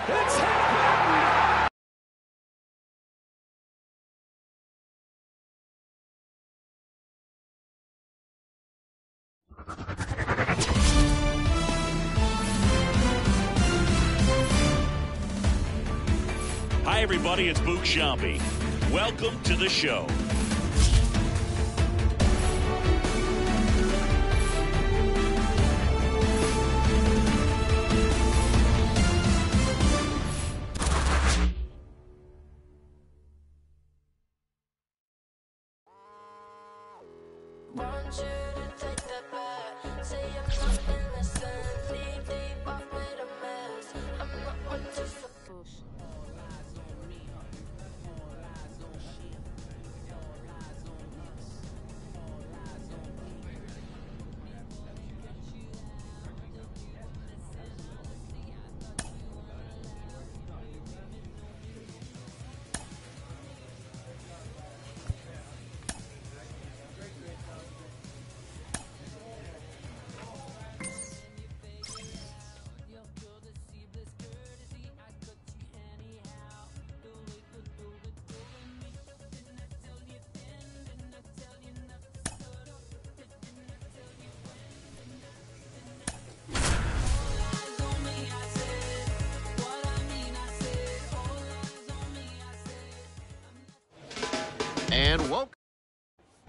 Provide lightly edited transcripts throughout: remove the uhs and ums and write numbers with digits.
It's happened! Hi, everybody. It's Boog Sciambi. Welcome to the show. And welcome.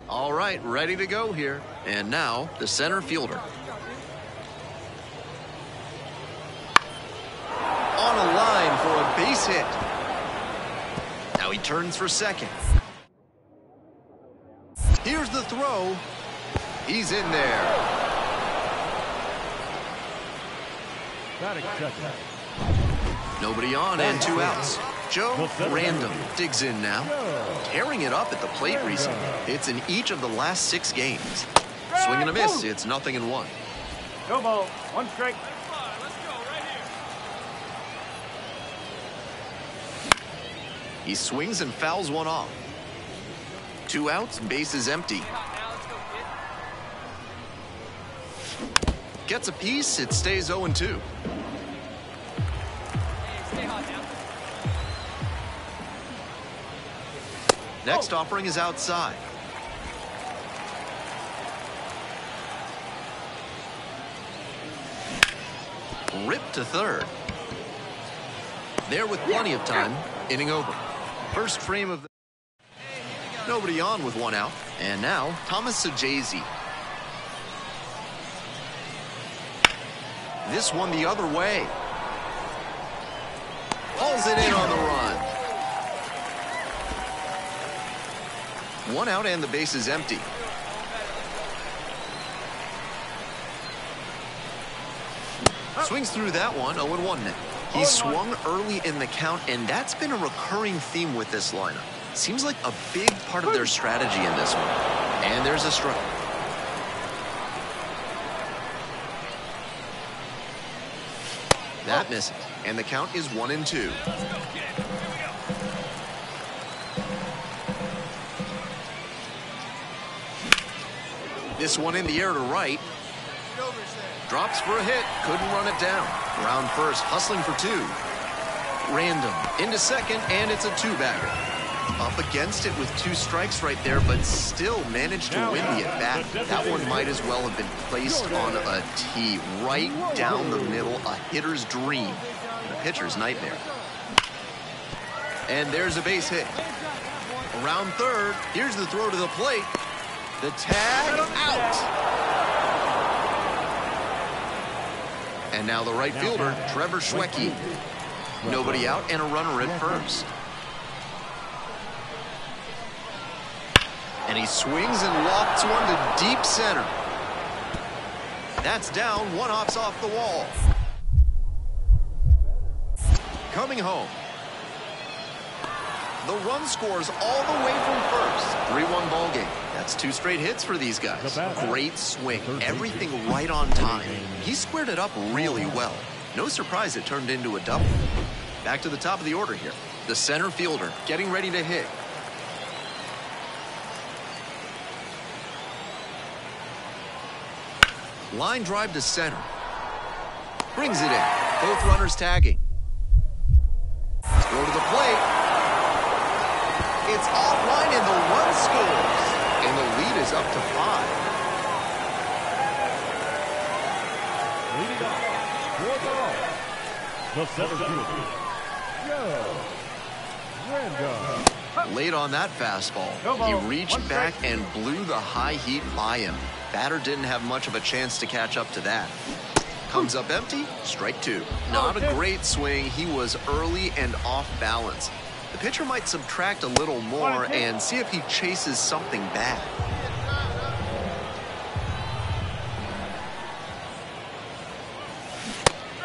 All right, ready to go here. And now, the center fielder. On a line for a base hit. Now he turns for second. Here's the throw. He's in there. Nobody on and 2 outs. Joe Random digs in now, tearing it up at the plate recently. It's in each of the last 6 games. Swing and a miss, it's 0-1. No ball, 1 strike. He swings and fouls one off. 2 outs, base is empty. Gets a piece, it stays 0-2. Next offering is outside. Ripped to third. There with plenty of time. Inning over. First frame of the... Nobody on with 1 out. And now, Thomas Sajazi. This one the other way. Hauls it in on the run. 1 out and the base is empty. Swings through that one, 0-1 now. He swung early in the count, and that's been a recurring theme with this lineup. Seems like a big part of their strategy in this one. And there's a strike. That misses, and the count is 1-2. This one in the air to right. Drops for a hit. Couldn't run it down. Round first, hustling for 2. Random into second, and it's a 2-bagger. Up against it with 2 strikes right there, but still managed to win the at-bat. That one might as well have been placed on a tee right down the middle. A hitter's dream and a pitcher's nightmare. And there's a base hit. Around third, here's the throw to the plate. The tag out. And now the right fielder, Trevor Schwecke. Nobody out and a runner at first. And he swings and lofts one to deep center. That's down, 1 hops off the wall. Coming home. The run scores all the way from first. 3-1 ball game. That's 2 straight hits for these guys. Great swing. Everything right on time. He squared it up really well. No surprise it turned into a double. Back to the top of the order here. The center fielder getting ready to hit. Line drive to center. Brings it in. Both runners tagging. Throw to the plate. It's offline and the run scores. And the lead is up to 5. Leading off, 4 ball. The center fielder, Joe Random. Late on that fastball. He reached back and blew the high heat by him. Batter didn't have much of a chance to catch up to that. Comes up empty, strike 2. Not a great swing. He was early and off balance. The pitcher might subtract a little more and see if he chases something back.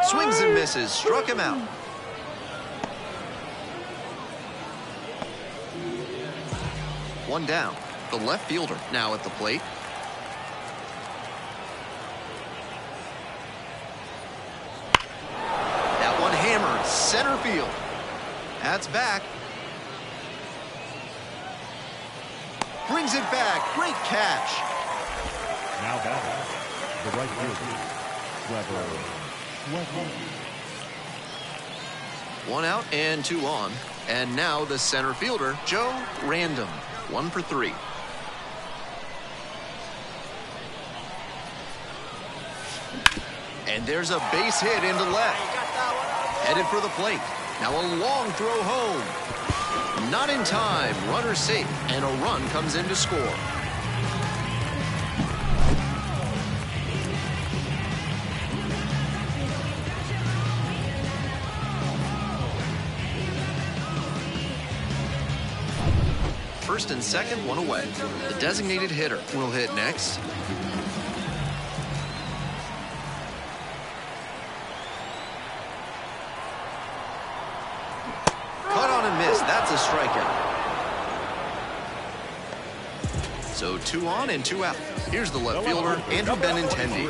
Swings and misses, struck him out. One down. The left fielder now at the plate. That one hammered center field. That's back. Brings it back. Great catch. Now batting, the right fielder, Trevor. 1 out and 2 on. And now the center fielder, Joe Random. 1 for 3. And there's a base hit into left. Headed for the plate. Now a long throw home. Not in time. Runner safe. And a run comes in to score. First and second, 1 away. The designated hitter will hit next. Cut on and miss. That's a strikeout. So 2 on and 2 out. Here's the left fielder, Andrew Benintendi.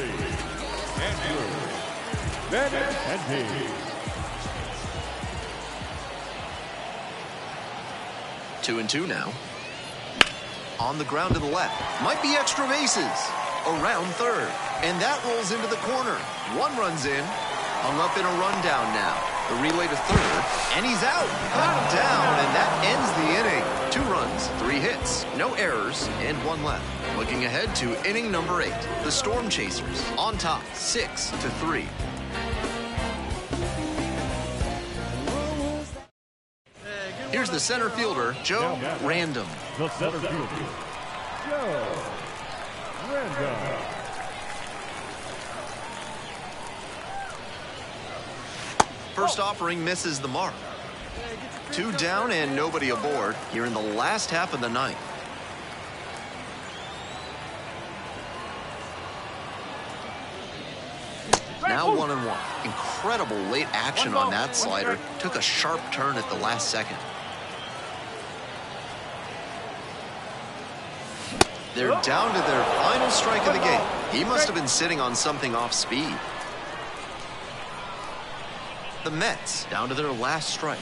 Benintendi. 2 and 2 now. On the ground to the left. Might be extra bases. Around third. And that rolls into the corner. 1 runs in. Hung up in a rundown now. The relay to third. And he's out. Cut down. And that ends the inning. 2 runs, 3 hits. No errors, and 1 left. Looking ahead to inning number 8. The Storm Chasers on top, 6-3. Here's the center fielder, Joe Random. The center fielder, Joe Random. First offering misses the mark. 2 down and nobody aboard here in the last half of the ninth. Now 1-1. Incredible late action on that slider. Took a sharp turn at the last second. They're down to their final strike of the game. He must have been sitting on something off speed. The Mets down to their last strike.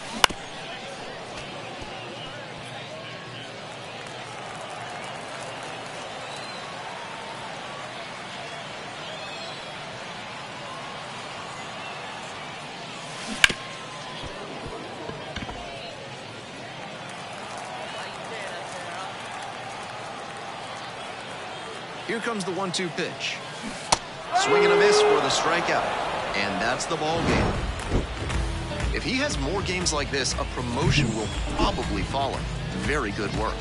Here comes the 1-2 pitch. Swing and a miss for the strikeout. And that's the ball game. If he has more games like this, a promotion will probably follow. Very good work.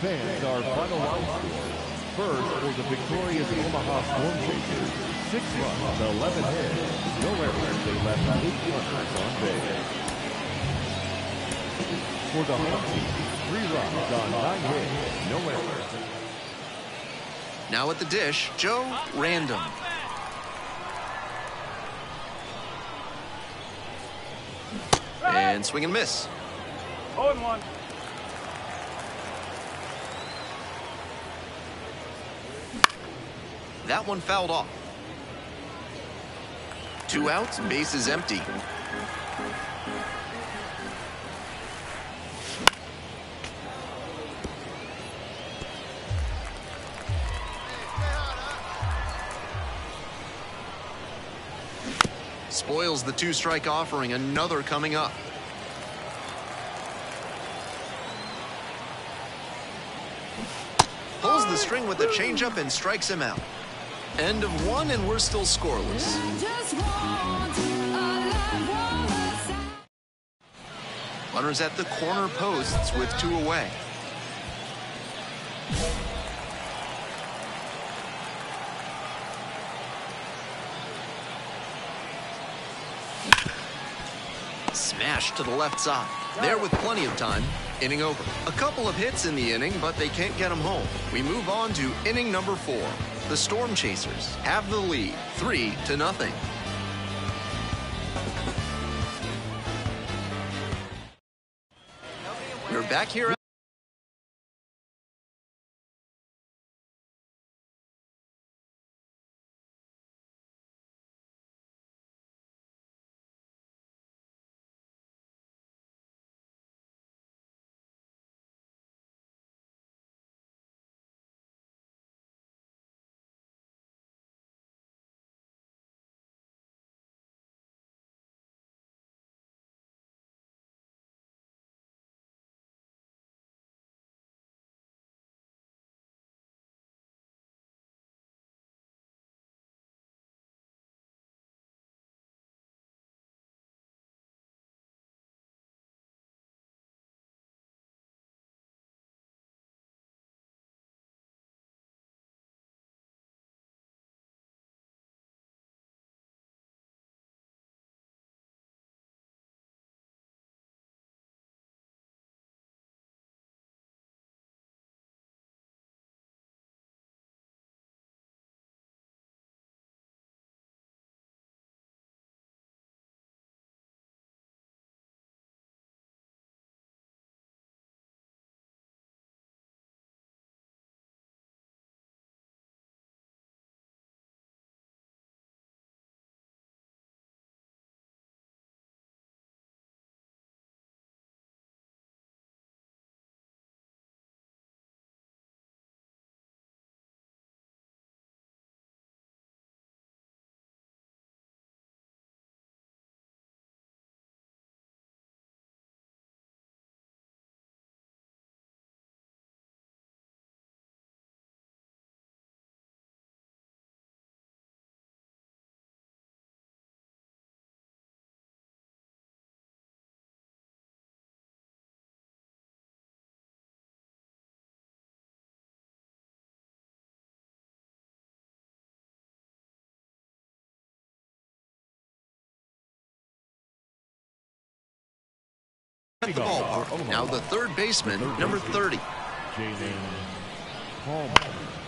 Fans, our final line score. First for the victorious Omaha Storm Chasers, 6 runs, 11 hits. No errors. They left 8 runners on base. For the home team, 3 runs on 9 hits. No errors. Now at the dish, Joe Random. And swing and miss. 0-1. That one fouled off. 2 outs, bases empty. Spoils the two-strike offering. Another coming up. Pulls the string with a changeup and strikes him out. End of one, and we're still scoreless. Runners at the corner posts with two away. Smash to the left side. There with plenty of time. Inning over. A couple of hits in the inning, but they can't get them home. We move on to inning number 4. The Storm Chasers have the lead, 3-0. We're back here. At the ballpark. Now the third baseman, number 30.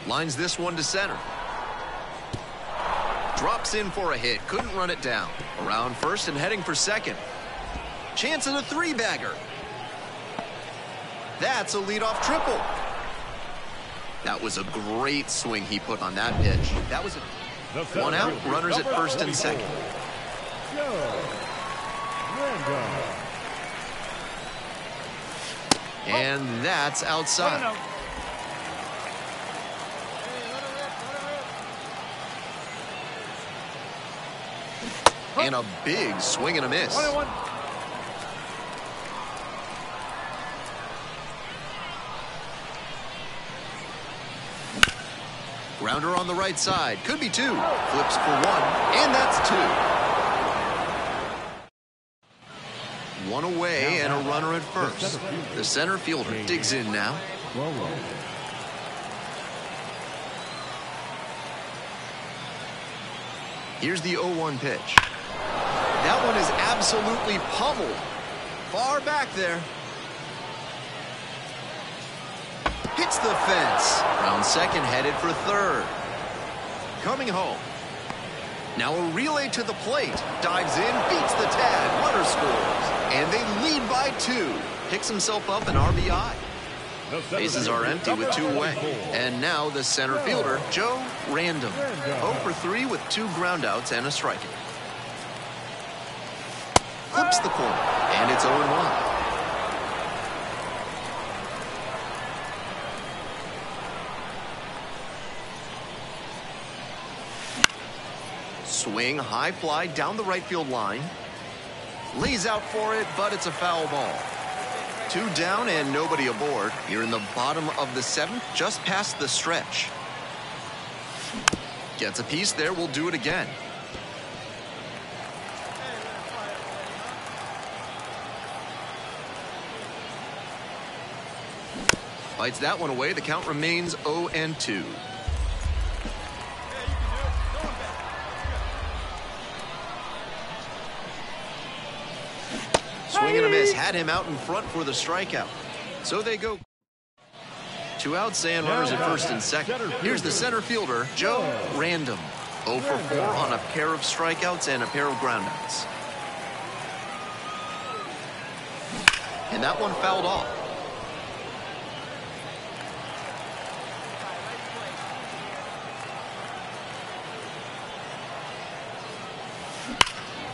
Lines this one to center. Drops in for a hit. Couldn't run it down. Around first and heading for second. Chance at a three-bagger. That's a leadoff triple. That was a great swing he put on that pitch. That was one out. Runners at first and second. And that's outside. And a big swing and a miss. Grounder on the right side. Could be two. Flips for one. And that's two. One away and a runner at first. The center fielder digs in now. Here's the 0-1 pitch. That one is absolutely pummeled. Far back there. Hits the fence. Round second, headed for third. Coming home. Now a relay to the plate. Dives in, beats the tag. Runner scores. And they lead by 2. Picks himself up an RBI. Bases are empty with 2 away. And now the center fielder, Joe Random. 0 for 3 with 2 groundouts and a strikeout. Clips the corner. And it's 0-1. Swing, high fly down the right field line. Lays out for it, but it's a foul ball. 2 down and nobody aboard. You're in the bottom of the 7th, just past the stretch. Gets a piece there, we'll do it again. Bites that one away. The count remains 0-2. Swing and a miss. Had him out in front for the strikeout. So they go 2 outs and runners at first and second. Here's the center fielder, Joe Random. 0 for 4 on a pair of strikeouts and a pair of groundouts. And that one fouled off.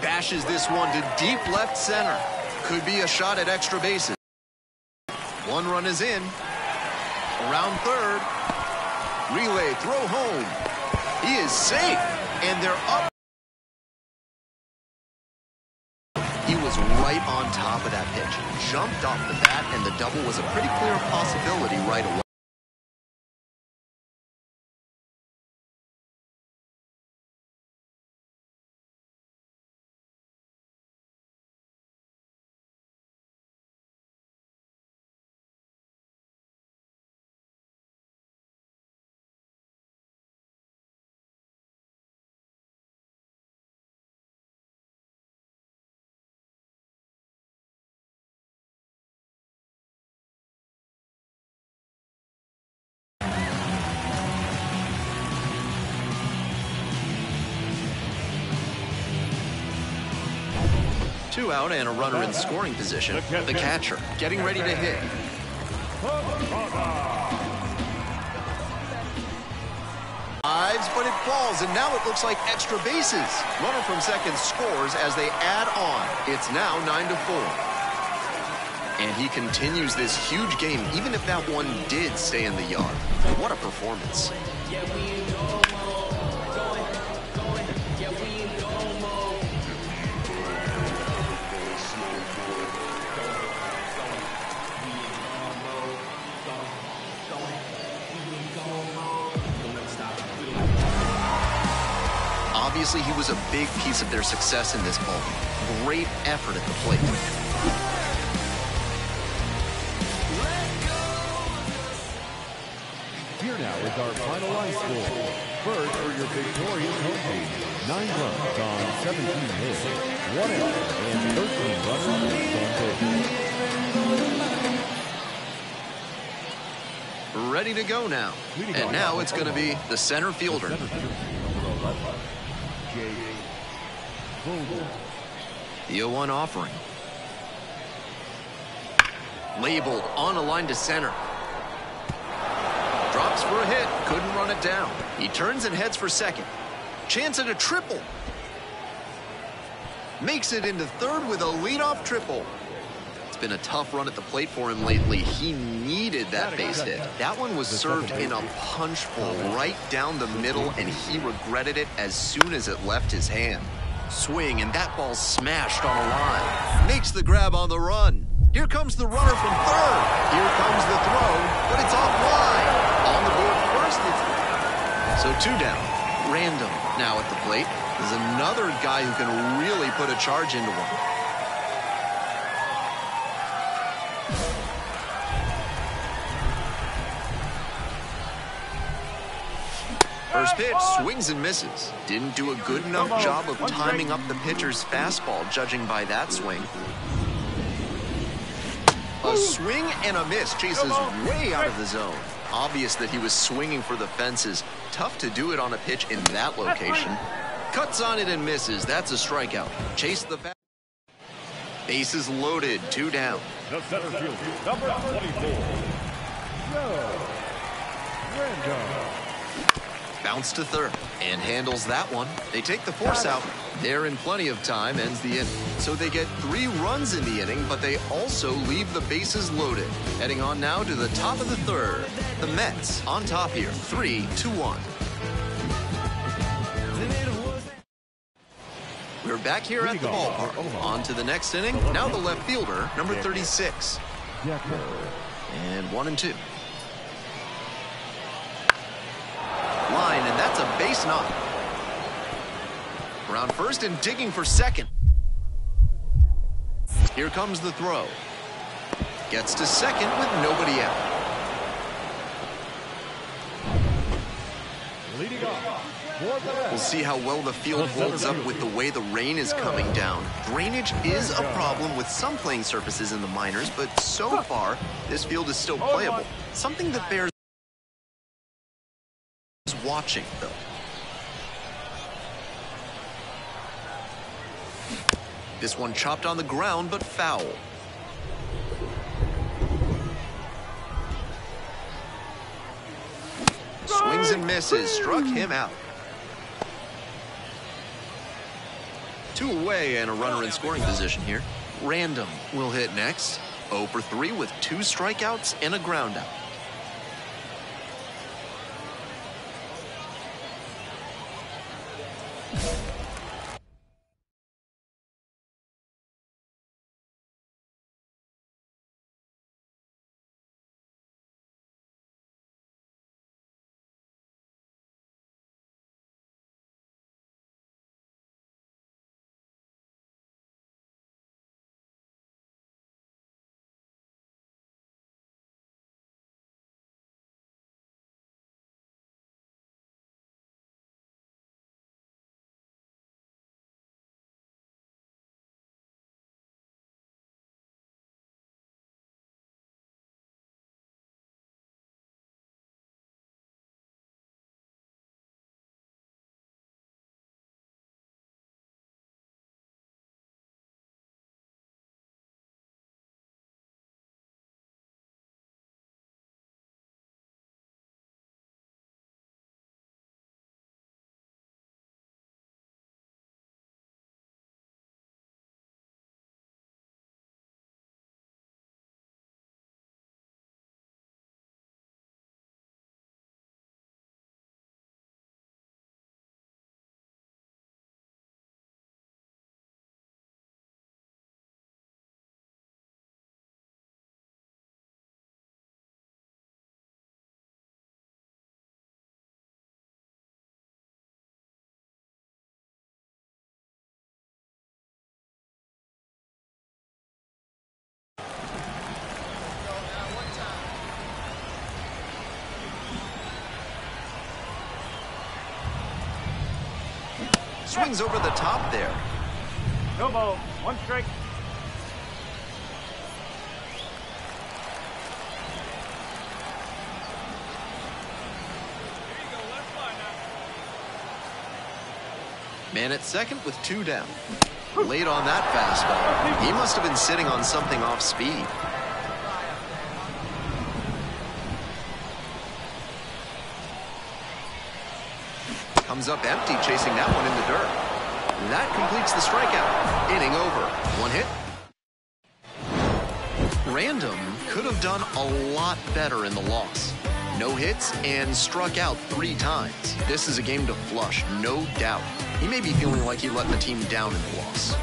Bashes this one to deep left center. Could be a shot at extra bases. 1 run is in. Around third. Relay, throw home. He is safe, and they're up. He was right on top of that pitch. Jumped off the bat, and the double was a pretty clear possibility right away. Two out and a runner in scoring position. The catcher getting ready to hit. Dives, but it falls, and now it looks like extra bases. Runner from second scores as they add on. It's now 9-4. And he continues this huge game, even if that one did stay in the yard. What a performance. Obviously, he was a big piece of their success in this ball. Great effort at the plate. Here now is our final line score. First, for your victorious home team, 9 runs on 17 hits, 1 out, and 13 runners on base. Ready to go now. And now it's going to be the center fielder. The 0-1 offering. Labeled on a line to center. Drops for a hit. Couldn't run it down. He turns and heads for second. Chance at a triple. Makes it into third with a leadoff triple. It's been a tough run at the plate for him lately. He needed that base hit. That one was served in a punch bowl right down the middle, and he regretted it as soon as it left his hand. Swing, and that ball smashed on a line. Makes the grab on the run. Here comes the runner from third. Here comes the throw, but it's offline. On the board first. So 2 down. Random now at the plate. There's another guy who can really put a charge into one. First pitch, swings and misses. Didn't do a good enough job of timing up the pitcher's fastball, judging by that swing. A swing and a miss. Chases way out of the zone. Obvious that he was swinging for the fences. Tough to do it on a pitch in that location. Cuts on it and misses. That's a strikeout. Chase the bat. Bases loaded. 2 down. The center fielder, number 24. Joe Random. Bounce to third and handles that one. They take the force out. They're in plenty of time, ends the inning. So they get 3 runs in the inning, but they also leave the bases loaded. Heading on now to the top of the third. The Mets on top here, 3-1. We're back here at the ballpark. On to the next inning. Now the left fielder, number 36. And 1-2. Line, and that's a base knock. Around first and digging for second. Here comes the throw. Gets to second with nobody out. Leading off. We'll see how well the field holds up with the way the rain is coming down. Drainage is a problem with some playing surfaces in the minors, but so far, this field is still playable. Something that bears watching, though. This one chopped on the ground, but foul. Swings and misses, struck him out. 2 away and a runner in scoring position here. Random will hit next. 0 for 3 with 2 strikeouts and a ground out. Swings over the top there. No ball. 1 strike. Man at second with 2 down. Late on that fastball. He must have been sitting on something off speed. Comes up empty, chasing that one in the dirt. That completes the strikeout. Inning over. 1 hit. Random could have done a lot better in the loss. No hits and struck out 3 times. This is a game to flush, no doubt. He may be feeling like he let the team down in the loss.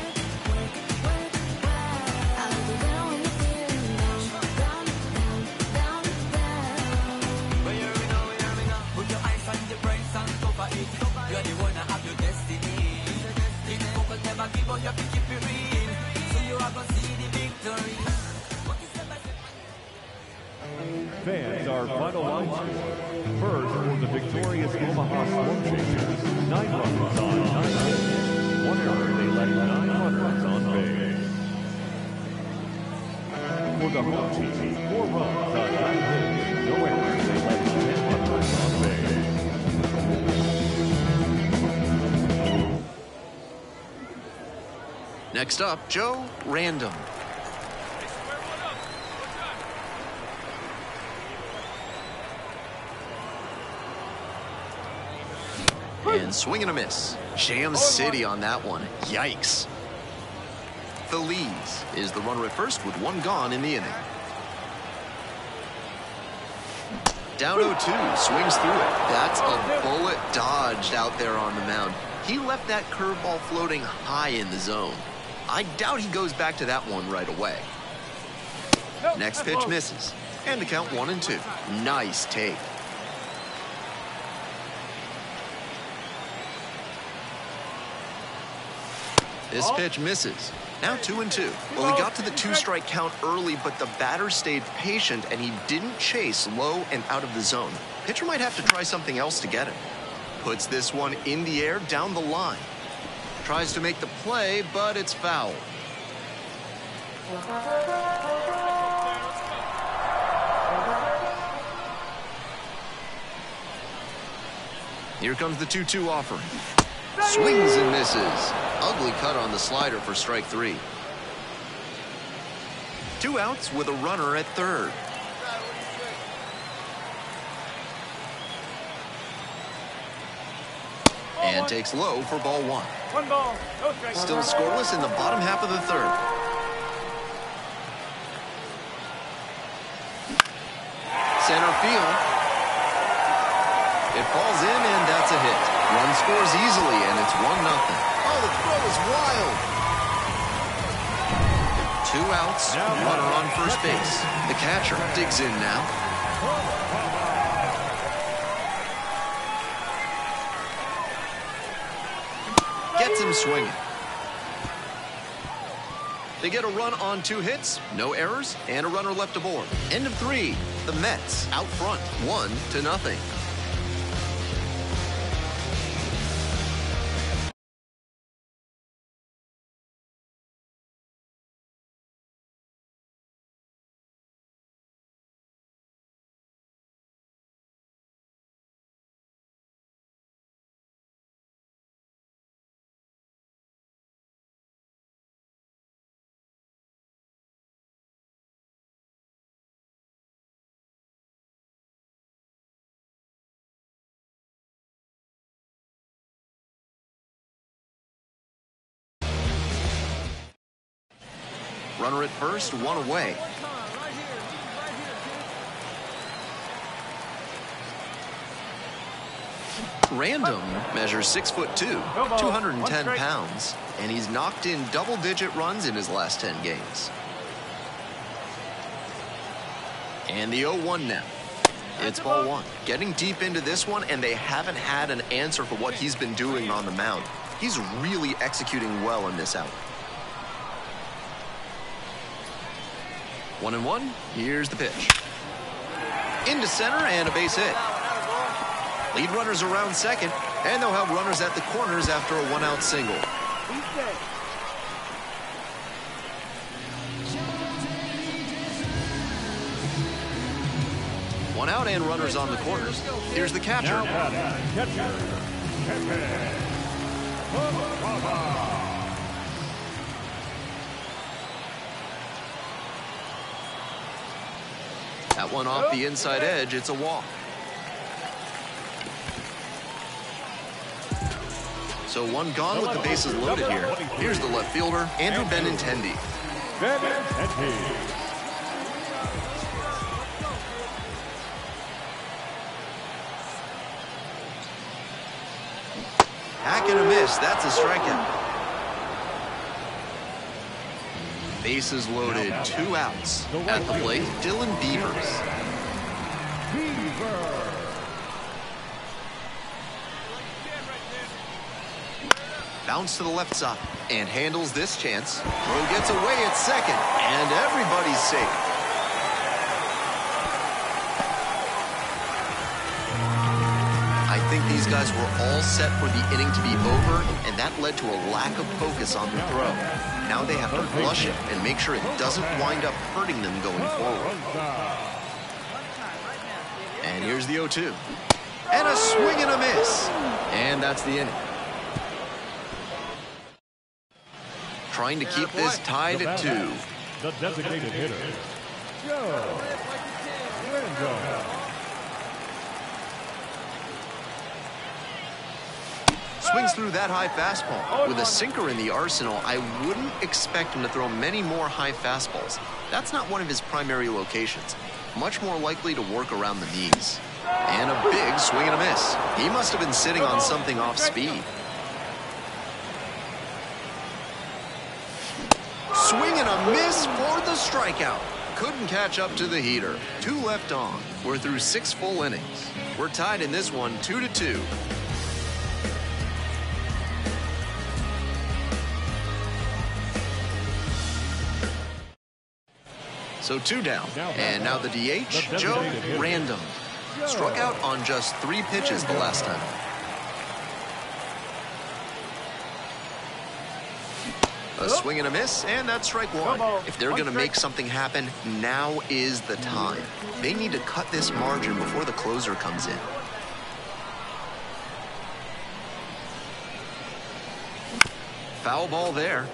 Fans, our final line score. First, for the victorious Omaha Storm Chasers, 9 runs on 9 hits. 1 error, they left 9 runners on base. For the home team, 4 runs on 9 hits. No errors, they left 10 runners on base. Next up, Joe Random. And swing and a miss. Jam City on that one. Yikes. Feliz is the runner at first with 1 gone in the inning. Down 0-2, swings through it. That's a bullet dodged out there on the mound. He left that curveball floating high in the zone. I doubt he goes back to that one right away. Next pitch misses. And the count 1-2. Nice take. This pitch misses. Now 2-2. Well, he got to the 2-strike count early, but the batter stayed patient and he didn't chase low and out of the zone. Pitcher might have to try something else to get him. Puts this one in the air down the line. Tries to make the play, but it's foul. Here comes the 2-2 offering. Swings and misses. Ugly cut on the slider for strike 3. 2 outs with a runner at third. And takes low for ball 1. 1 ball, no strike. Still scoreless in the bottom half of the third. Center field. It falls in, and that's a hit. Run scores easily, and it's 1-0. Oh, the throw is wild. 2 outs, runner on first base. The catcher digs in now. Gets him swinging. They get a run on 2 hits, no errors, and a runner left aboard. End of 3. The Mets out front, 1-0. Runner at first, 1 away. Random measures 6'2", 210 pounds, and he's knocked in double-digit runs in his last 10 games. And the 0-1 now. It's ball 1. Getting deep into this one, and they haven't had an answer for what he's been doing on the mound. He's really executing well in this out. 1-1. Here's the pitch. Into center and a base hit. Lead runners around second, and they'll have runners at the corners after a 1-out single. 1 out and runners on the corners. Here's the catcher. That one off the inside edge, it's a walk. So 1 gone with the bases loaded here. Here's the left fielder, Andrew Benintendi. Hack and a miss, that's a strikeout. Bases loaded, 2 outs. At the plate, Dylan Beavers. Bounce to the left side and handles this chance. Throw gets away at second, and everybody's safe. I think these guys were all set for the inning to be over, and that led to a lack of focus on the throw. Now they have to flush it and make sure it doesn't wind up hurting them going forward. And here's the 0-2. And a swing and a miss. And that's the inning. Trying to keep this tied at 2. The designated hitter, Joe Randall. Swings through that high fastball. With a sinker in the arsenal, I wouldn't expect him to throw many more high fastballs. That's not one of his primary locations. Much more likely to work around the knees. And a big swing and a miss. He must have been sitting on something off speed. Swing and a miss for the strikeout. Couldn't catch up to the heater. 2 left on. We're through 6 full innings. We're tied in this one 2-2. So 2 down. And now the DH, Joe Random. Struck out on just 3 pitches the last time. A swing and a miss, and that's strike 1. If they're going to make something happen, now is the time. They need to cut this margin before the closer comes in. Foul ball there.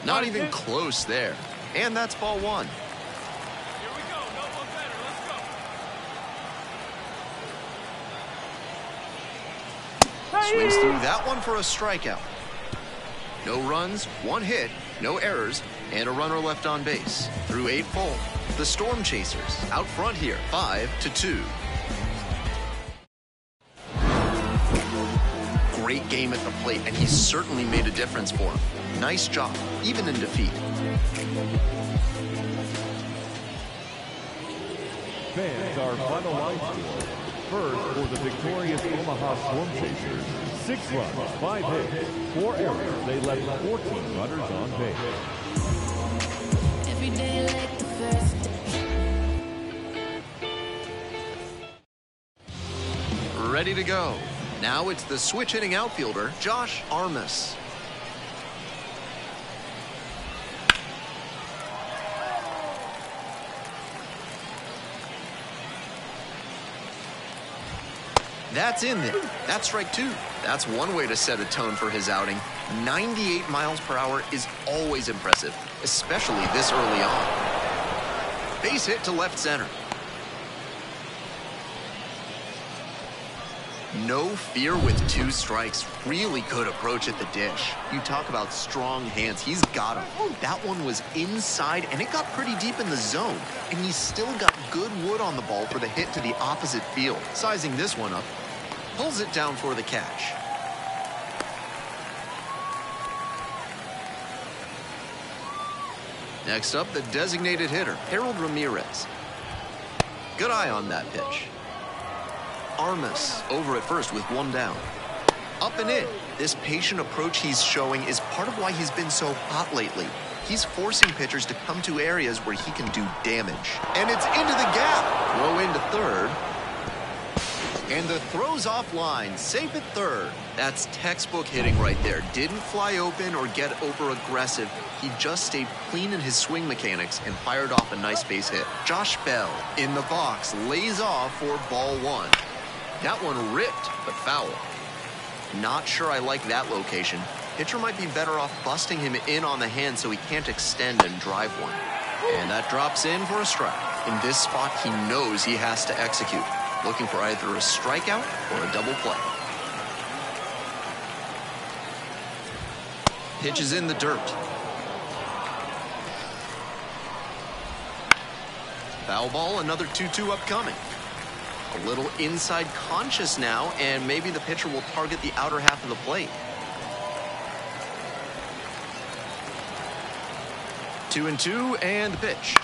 Not even close there. And that's ball 1. Swings through that one for a strikeout. No runs, 1 hit, no errors, and a runner left on base. Through 8 full. The Storm Chasers out front here, 5-2. Great game at the plate, and he's certainly made a difference for him. Nice job, even in defeat. Fans, our final line score. First, for the victorious Omaha Storm Chasers, 6 runs, 5 hits, 4 errors. They left 14 runners on base. Every day like the first day. Ready to go. Now it's the switch-hitting outfielder, Josh Armas. That's in there. That's strike 2. That's one way to set a tone for his outing. 98 miles per hour is always impressive, especially this early on. Base hit to left center. No fear with 2 strikes. Really good approach at the dish. You talk about strong hands. He's got him. That one was inside, and it got pretty deep in the zone. And he's still got good wood on the ball for the hit to the opposite field. Sizing this one up. Pulls it down for the catch. Next up, the designated hitter, Harold Ramirez. Good eye on that pitch. Armas over at first with 1 down. Up and in. This patient approach he's showing is part of why he's been so hot lately. He's forcing pitchers to come to areas where he can do damage. And it's into the gap. Throw into third. And the throw's offline, safe at third. That's textbook hitting right there. Didn't fly open or get over-aggressive. He just stayed clean in his swing mechanics and fired off a nice base hit. Josh Bell in the box lays off for ball 1. That one ripped, but foul. Not sure I like that location. Pitcher might be better off busting him in on the hand so he can't extend and drive one. And that drops in for a strike. In this spot, he knows he has to execute. Looking for either a strikeout or a double play. Pitch is in the dirt. Foul ball, another 2-2 upcoming. A little inside conscious now, and maybe the pitcher will target the outer half of the plate. 2-2, and the pitch.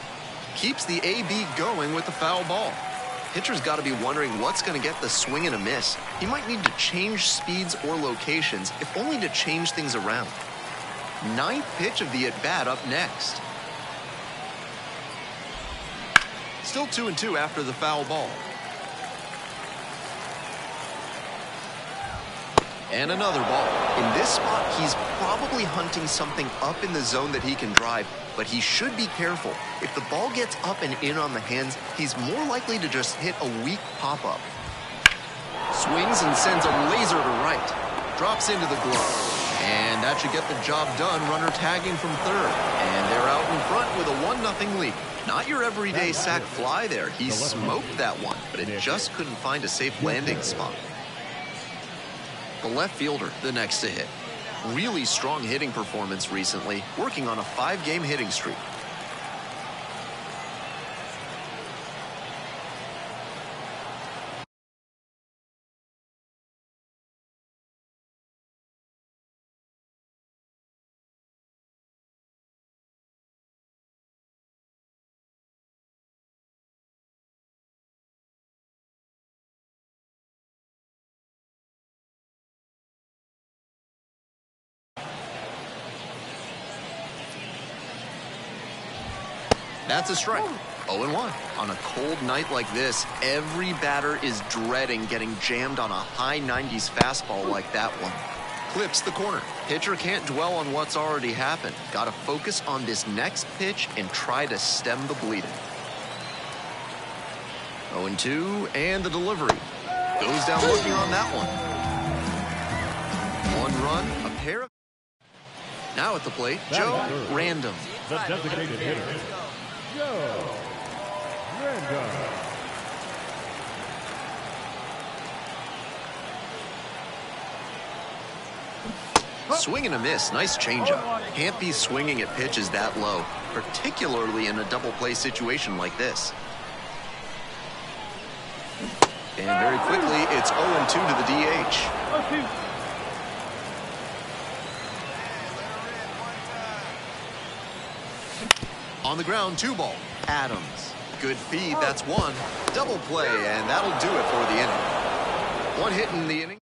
Keeps the AB going with the foul ball. Pitcher's got to be wondering what's going to get the swing and a miss. He might need to change speeds or locations, if only to change things around. 9th pitch of the at-bat up next. Still 2-2 after the foul ball. And another ball. In this spot, he's probably hunting something up in the zone that he can drive, but he should be careful. If the ball gets up and in on the hands, he's more likely to just hit a weak pop-up. Swings and sends a laser to right. Drops into the glove. And that should get the job done. Runner tagging from third. And they're out in front with a 1-0 lead. Not your everyday sac fly there. He smoked that one, but it just couldn't find a safe landing spot. The left fielder, the next to hit. Really strong hitting performance recently, working on a 5-game hitting streak. That's a strike. 0-1. On a cold night like this, every batter is dreading getting jammed on a high 90s fastball like that one. Clips the corner. Pitcher can't dwell on what's already happened. Got to focus on this next pitch and try to stem the bleeding. 0-2, and the delivery. Goes down looking on that one. 1 run, a pair of... Now at the plate, Joe Random. The designated hitter, Joe Random. Swing and a miss. Nice changeup. Can't be swinging at pitches that low, particularly in a double play situation like this. And very quickly, it's 0-2 to the DH. On the ground, 2 ball. Adams. Good feed, that's 1. Double play, and that'll do it for the inning. 1 hit in the inning.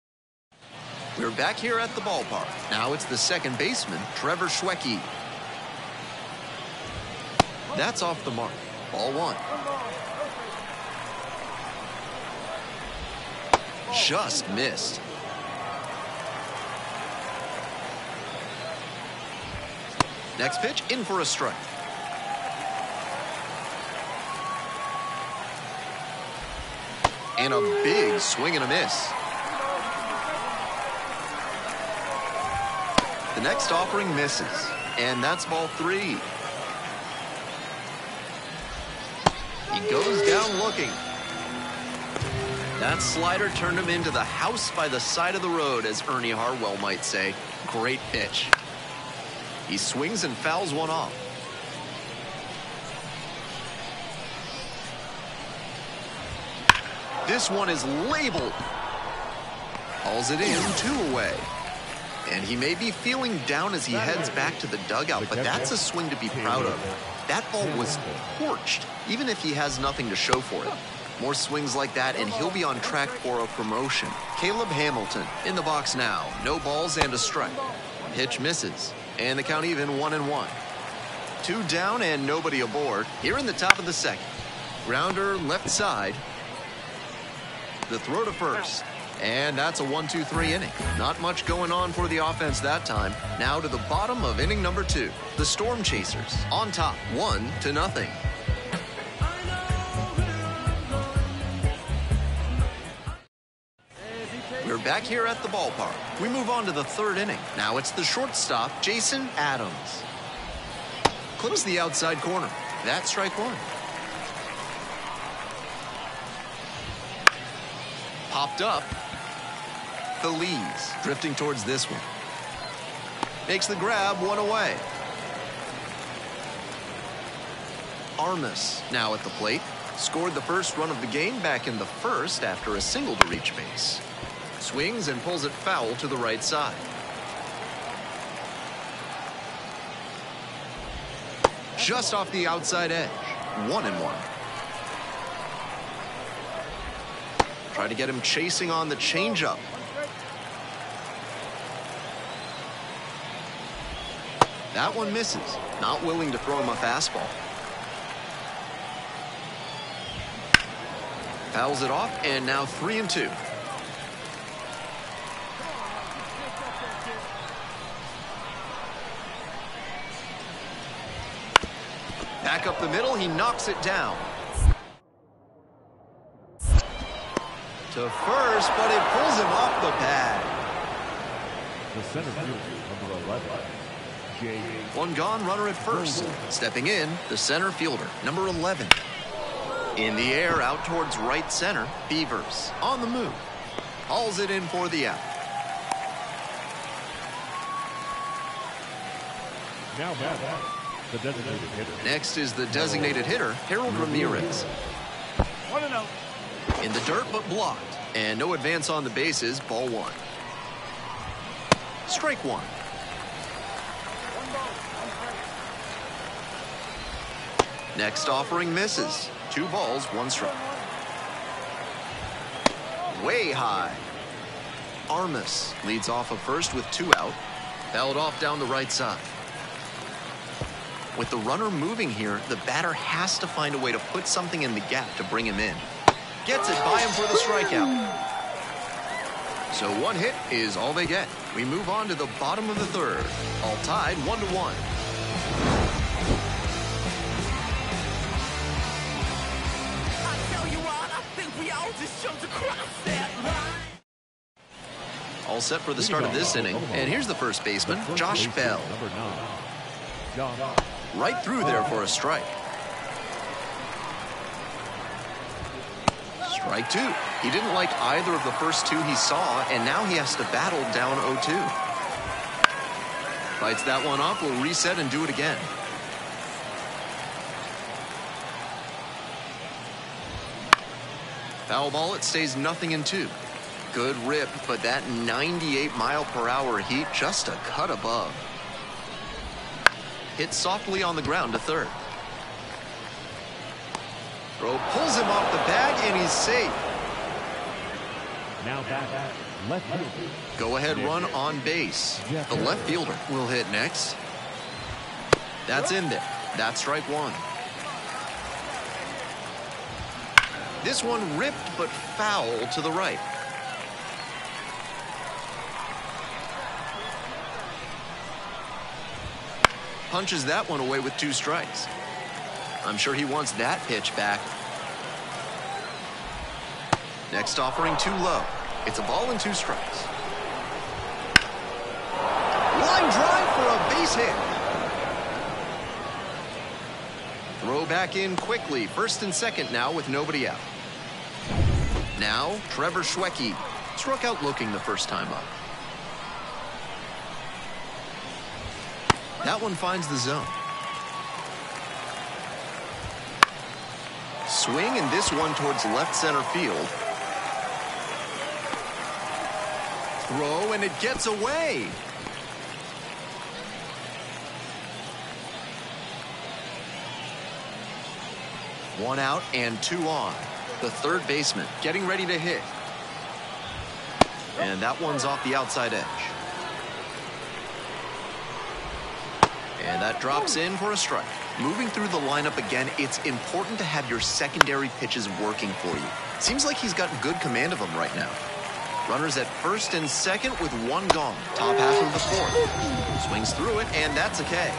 We're back here at the ballpark. Now it's the second baseman, Trevor Schwecke. That's off the mark. Ball 1. Just missed. Next pitch, in for a strike. And a big swing and a miss. The next offering misses. And that's ball 3. He goes down looking. That slider turned him into the house by the side of the road, as Ernie Harwell might say. Great pitch. He swings and fouls one off. This one is labeled. Hauls it in, 2 away. And he may be feeling down as he heads back to the dugout, but that's a swing to be proud of. That ball was torched, even if he has nothing to show for it. More swings like that, and he'll be on track for a promotion. Caleb Hamilton in the box now. No balls and a strike. Pitch misses, and the count even 1-1. 2 down and nobody aboard. Here in the top of the second. Grounder left side. The throw to first. And that's a 1-2-3 inning. Not much going on for the offense that time. Now to the bottom of inning number 2. The Storm Chasers on top, 1-0. We're back here at the ballpark. We move on to the 3rd inning. Now it's the shortstop, Jason Adams. Clips the outside corner. That's strike 1. Popped up. Feliz drifting towards this one. Makes the grab, 1 away. Armas now at the plate. Scored the first run of the game back in the 1st after a single to reach base. Swings and pulls it foul to the right side. Just off the outside edge. 1-1. Try to get him chasing on the changeup. That one misses. Not willing to throw him a fastball. Fouls it off, and now 3-2. Back up the middle, he knocks it down. To first, but it pulls him off the pad. The center fielder, number 11, Jay. 1 gone, runner at first. Stepping in, the center fielder, number 11. In the air, out towards right center, Beavers on the move. Hauls it in for the out. Now back, the designated hitter. Next is the designated hitter, Harold Ramirez. 1-0. In the dirt, but blocked. And no advance on the bases, ball 1. Strike 1. Next offering misses. 2 balls, 1 strike. Way high. Armas leads off of first with 2 out. Fouled off down the right side. With the runner moving here, the batter has to find a way to put something in the gap to bring him in. Gets it by him for the strikeout. So one hit is all they get. We move on to the bottom of the third. All tied 1-1. All set for the start of this inning. And here's the first baseman, Josh Bell. Right through there for a strike. Strike two. He didn't like either of the first two he saw, and now he has to battle down 0-2. Fights that one off, will reset and do it again. Foul ball, it stays 0-2. Good rip, but that 98-mile-per-hour heat just a cut above. Hit softly on the ground to third. Throw pulls him off the bag, and he's safe. Now back, left field. Go-ahead run on base. The left fielder will hit next. That's in there. That's strike one. This one ripped but foul to the right. Punches that one away with 2 strikes. I'm sure he wants that pitch back. Next offering too low. It's a ball and 2 strikes. Line drive for a base hit. Throw back in quickly. First and second now with nobody out. Now Trevor Schwecke struck out looking the first time up. That one finds the zone. Swing, and this one towards left center field. Throw, and it gets away. One out and 2 on. The third baseman getting ready to hit. And that one's off the outside edge. And that drops in for a strike. Moving through the lineup again, it's important to have your secondary pitches working for you. Seems like he's got good command of them right now. Runners at first and second with 1 gone. Top half of the 4th. Swings through it, and that's a K.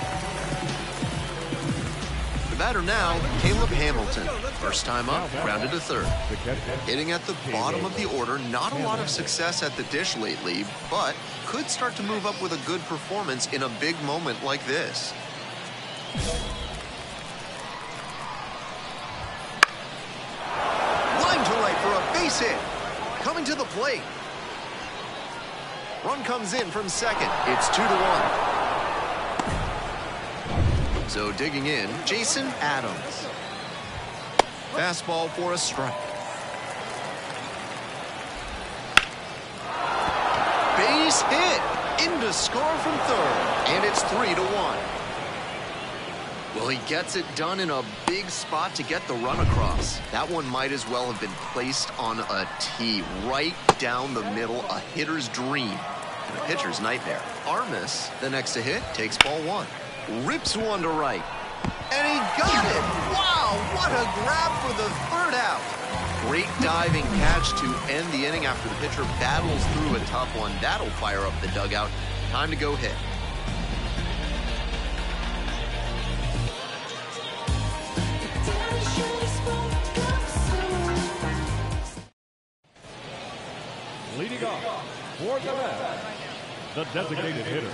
The batter now, Caleb Hamilton. First time up, grounded to third. Hitting at the bottom of the order. Not a lot of success at the dish lately, but could start to move up with a good performance in a big moment like this. Line to right for a base hit. Coming to the plate. Run comes in from second. It's 2-1. So digging in, Jason Adams. Fastball for a strike. Base hit. In to score from third. And it's 3-1. Well, he gets it done in a big spot to get the run across. That one might as well have been placed on a tee right down the middle, a hitter's dream and a pitcher's nightmare. Armas, the next to hit, takes ball 1. Rips one to right. And he got it! Wow, what a grab for the third out. Great diving catch to end the inning after the pitcher battles through a tough one. That'll fire up the dugout. Time to go hit. Leading off for the Mets, the designated hitter.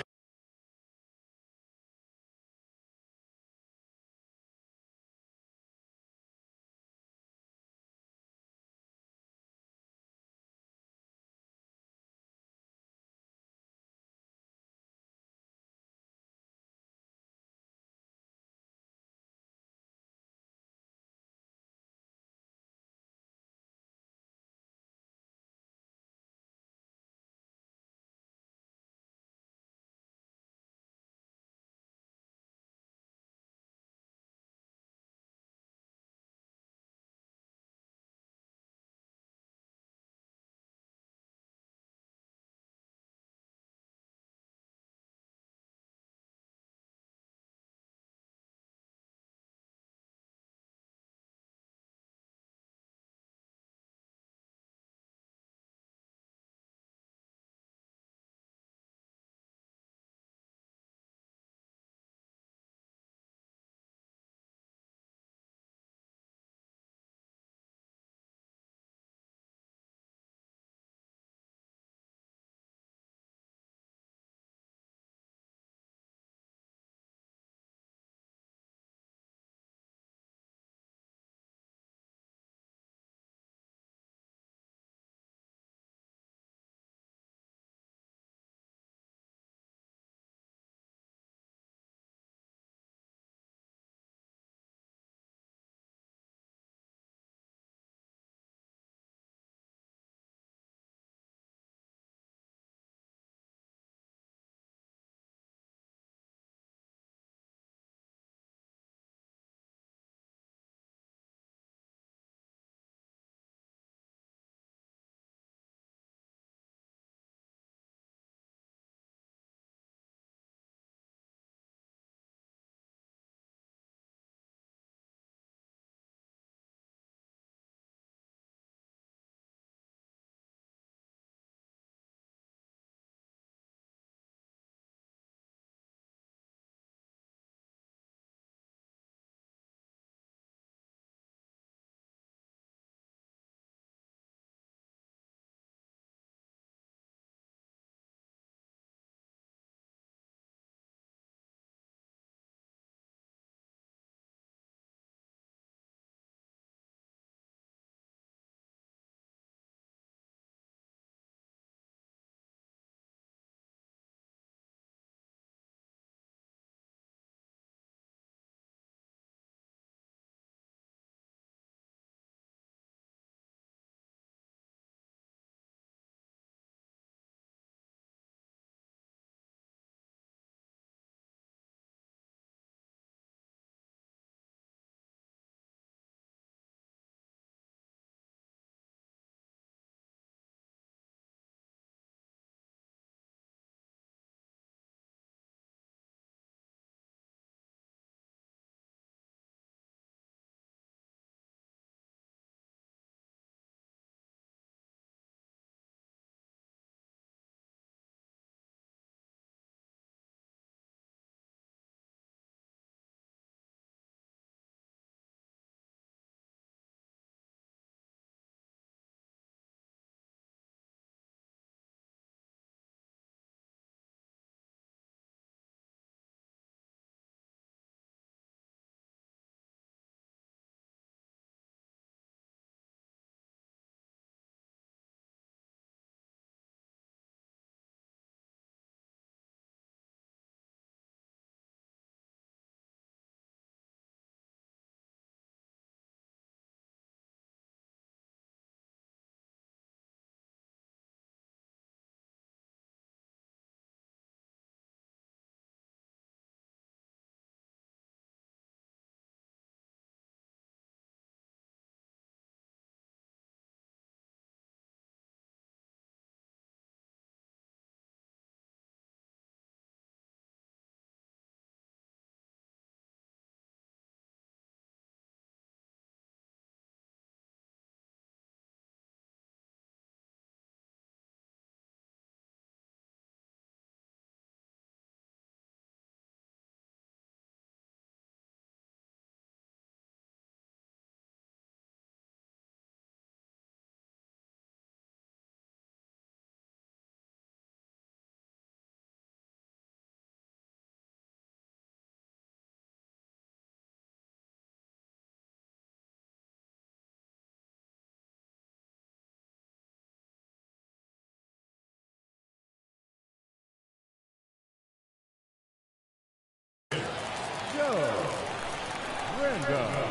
Vanguard.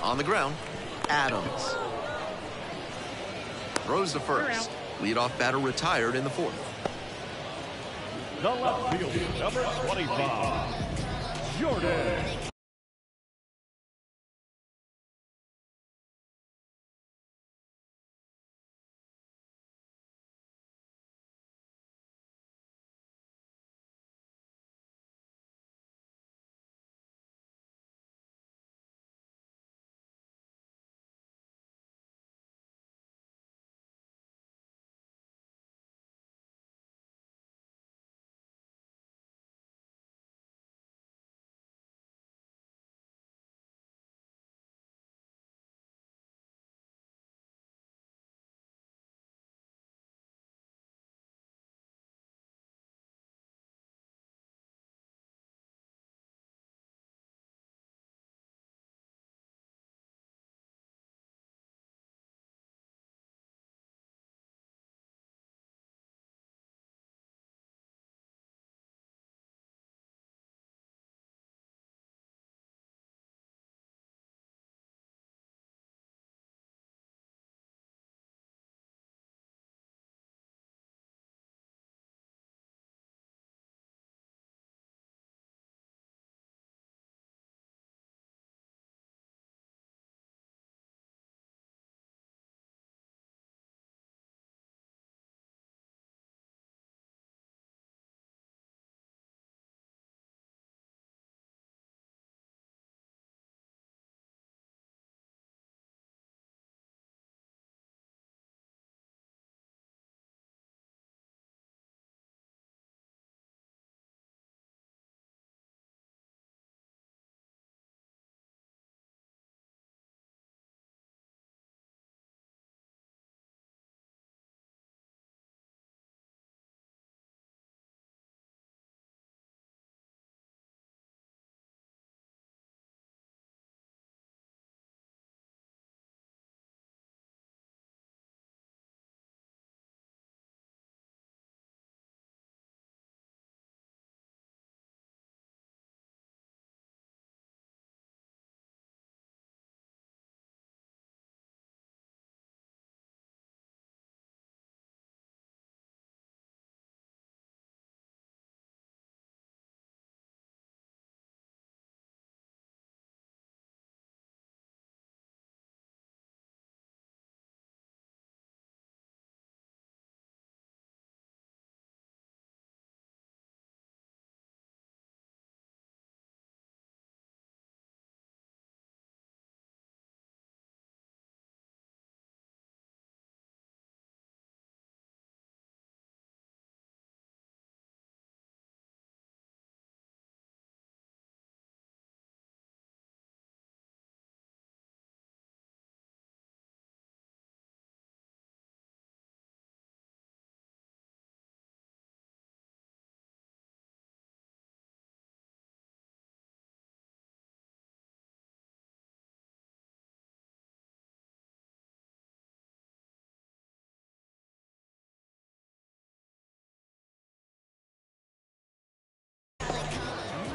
On the ground, Adams. Throws to first. Leadoff batter retired in the fourth. The left fielder, number 25, Jordan.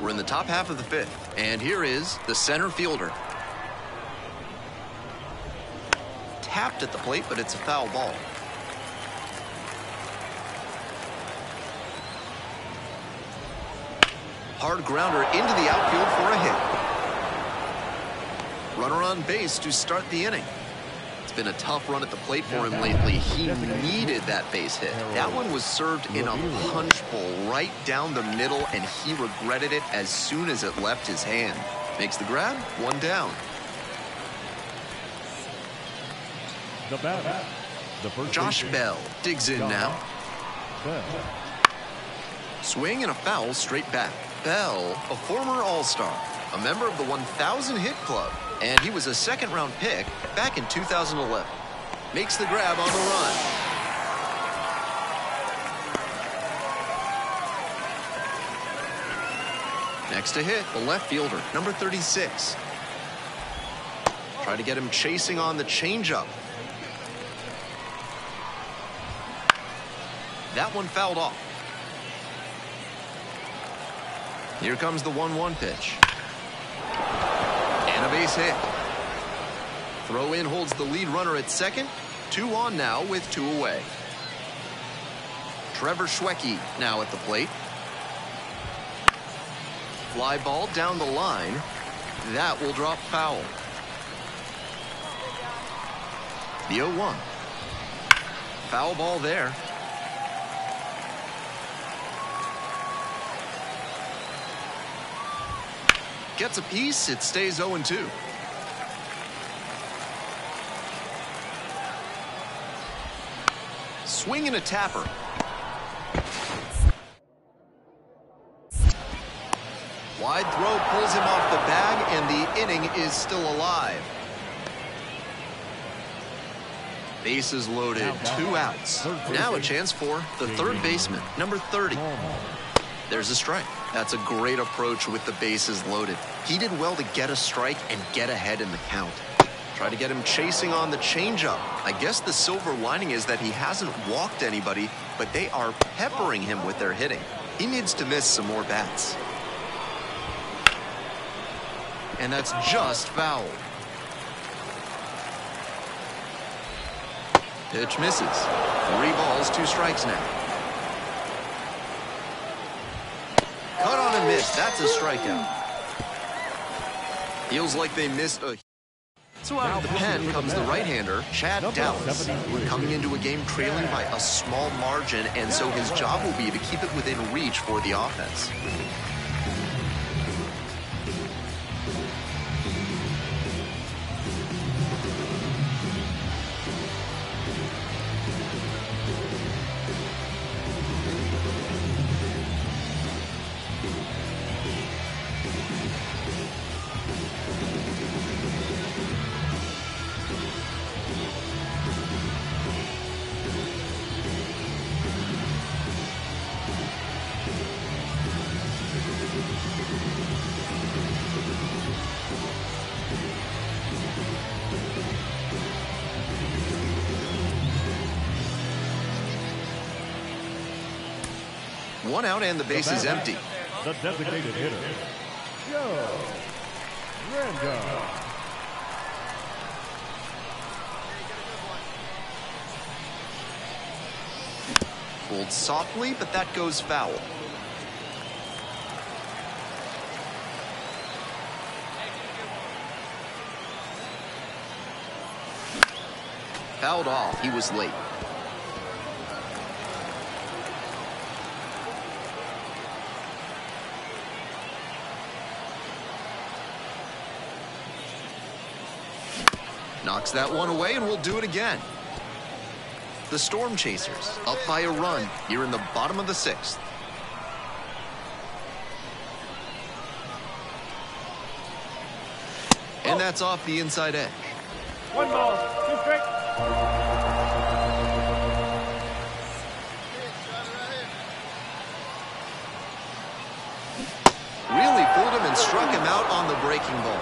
We're in the top half of the fifth, and here is the center fielder. Tapped at the plate, but it's a foul ball. Hard grounder into the outfield for a hit. Runner on base to start the inning. It's been a tough run at the plate for him lately. He needed that base hit. That one was served in a punch bowl right down the middle, and he regretted it as soon as it left his hand. Makes the grab, one down. The batter, the first Josh baseman, Bell digs in now. Bell. Swing and a foul straight back. Bell, a former All-Star, a member of the 1,000 hit club, and he was a second-round pick back in 2011. Makes the grab on the run. Next to hit, the left fielder, number 36. Try to get him chasing on the changeup. That one fouled off. Here comes the 1-1 pitch. And a base hit. Throw in holds the lead runner at second. 2 on now with 2 away. Trevor Schwecke now at the plate. Fly ball down the line. That will drop foul. The 0-1. Foul ball there. Gets a piece. It stays 0-2. Swing and a tapper. Wide throw pulls him off the bag, and the inning is still alive. Bases loaded, 2 outs. Now a chance for the third baseman, number 30. There's a strike. That's a great approach with the bases loaded. He did well to get a strike and get ahead in the count. Try to get him chasing on the changeup. I guess the silver lining is that he hasn't walked anybody, but they are peppering him with their hitting. He needs to miss some more bats. And that's just foul. Pitch misses. 3 balls, 2 strikes now. Cut on and miss. That's a strikeout. Feels like they missed a... So out of the pen comes the right-hander, Chad Dallas, coming into a game trailing by a small margin, and so his job will be to keep it within reach for the offense. One out and the base is empty. The designated hitter, Joe Randall. Pulled softly, but that goes foul. Fouled off. He was late. Knocks that one away, and we'll do it again. The Storm Chasers up by a run here in the bottom of the 6th. And that's off the inside edge. 1 ball, 2 strikes. Really fooled him and struck him out on the breaking ball.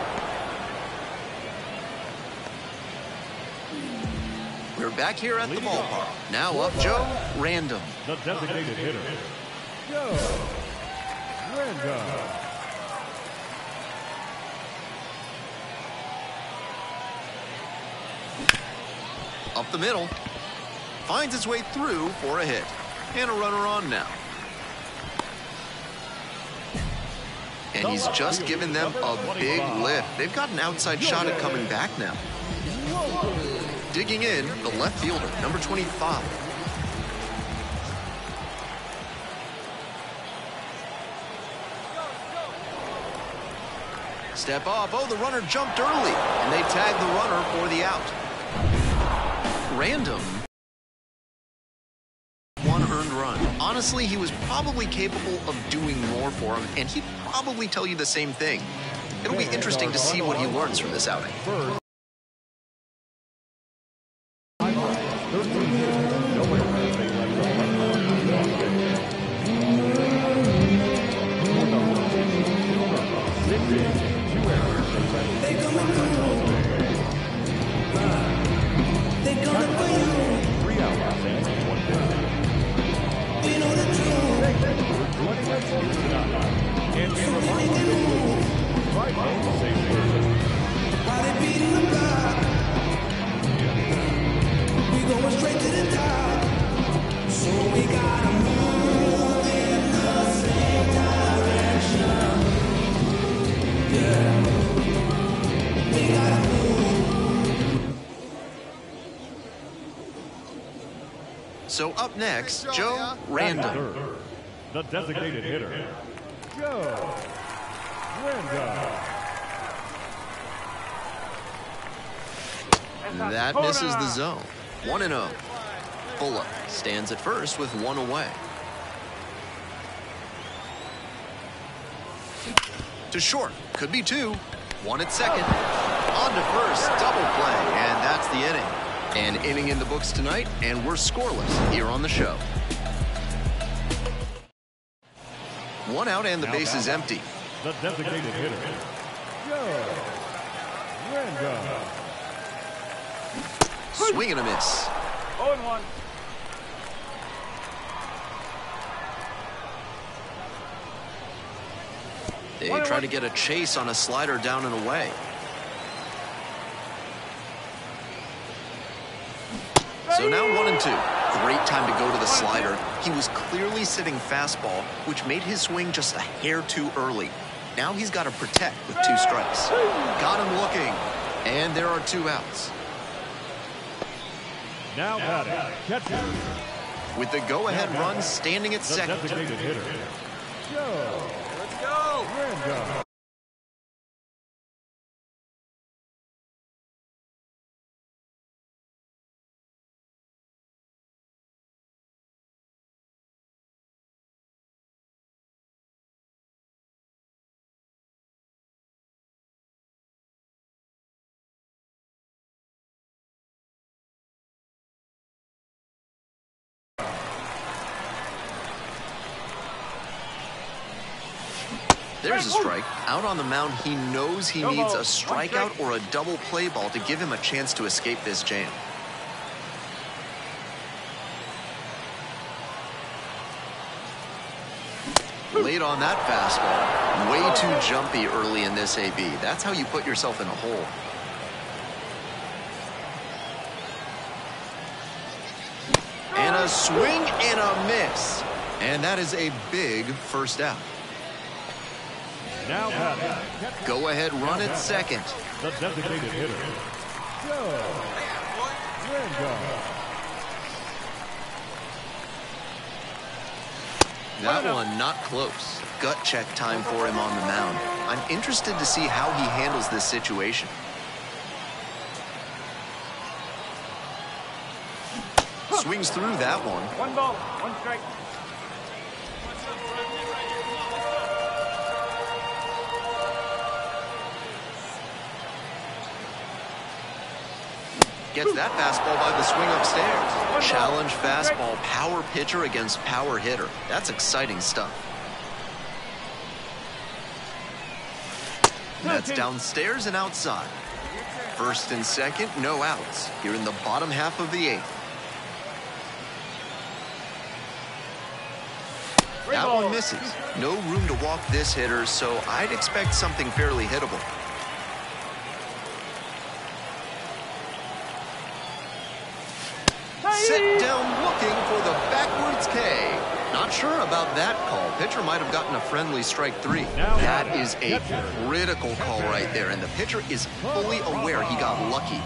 We're back here at the ballpark. Now up Joe Random. The designated hitter, Joe Randall. Up the middle. Finds its way through for a hit. And a runner on now. And he's just given them a big lift. They've got an outside shot at coming back now. Digging in, the left fielder, number 25. Step off. Oh, the runner jumped early, and they tag the runner for the out. Random. 1 earned run. Honestly, he was probably capable of doing more for him, and he'd probably tell you the same thing. It'll be interesting to see what he learns from this outing. home safe person. While they beating the block, we going straight to the top. So we gotta move in the same direction. Yeah, we gotta move. So up next, Joe Random. Third, the designated hitter, Joe Random. That misses the zone. 1-0. Bullock stands at first with one away. To short. Could be two. One at second. On to first. Double play. And that's the inning. An inning in the books tonight, and we're scoreless here on the show. One out and the base is empty. The designated hitter, Joe Random. Swing and a miss. 0-1. They try to get a chase on a slider down and away. So now 1-2. Great time to go to the slider. He was clearly sitting fastball, which made his swing just a hair too early. Now he's got to protect with 2 strikes. Got him looking. And there are 2 outs. Now batting, catcher, With the go-ahead run standing at the second. designated hitter, Joe Random. There's a strike. Out on the mound, he knows he needs a strikeout or a double play ball to give him a chance to escape this jam. Late on that fastball. Way too jumpy early in this AB. That's how you put yourself in a hole. And a swing and a miss. And that is a big first out. Now batting, Go ahead run at second. the designated hitter, Joe Random. That one not close. Gut check time for him on the mound. I'm interested to see how he handles this situation. Swings through that one. 1 ball, 1 strike. Gets that fastball by the swing upstairs. Challenge fastball, power pitcher against power hitter. That's exciting stuff. That's downstairs and outside. First and second, no outs. Here in the bottom half of the 8th. That one misses. No room to walk this hitter, so I'd expect something fairly hittable. Set down looking for the backwards K. Not sure about that call. Pitcher might have gotten a friendly strike 3. That is a critical call right there, and the pitcher is fully aware he got lucky.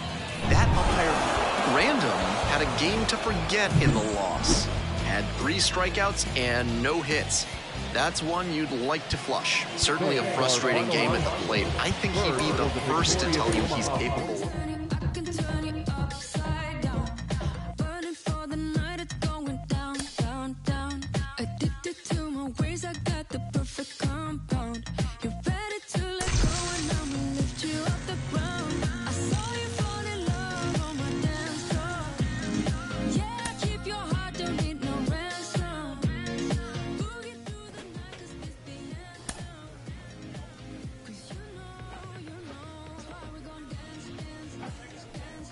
That umpire, Random, had a game to forget in the loss. Had 3 strikeouts and no hits. That's one you'd like to flush. Certainly a frustrating game at the plate. I think he'd be the first to tell you he's capable. I can turn you upside down. Burning for the night, it's going down, down, down. Addicted to my ways, I got the perfect compound. You're ready to let go, and I'ma lift you off the ground. I saw you fall in love on my dance floor. Yeah, keep your heart, don't need no ransom. Boogie through the night, 'cause this the anthem. 'Cause you know how we gon' dance, dance, dance, dance.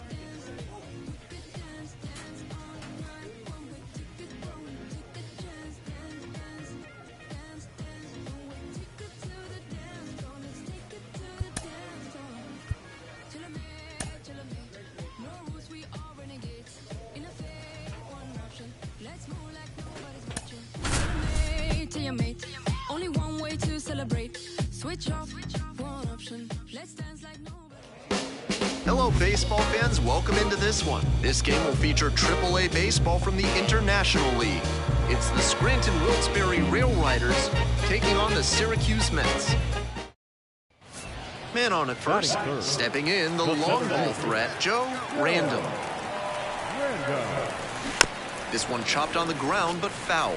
We could dance, dance all night. One way ticket, going, take a chance, dance, dance, dance, dance. One way ticket to the dance. your mate. Only one way to celebrate. Switch off, one option. Let's dance like nobody. Hello, baseball fans. Welcome into this one. This game will feature AAA baseball from the International League. It's the Scranton Wilkes-Barre Rail Riders taking on the Syracuse Mets. Man on at first, stepping in, the long ball threat, Joe Random. This one chopped on the ground, but foul.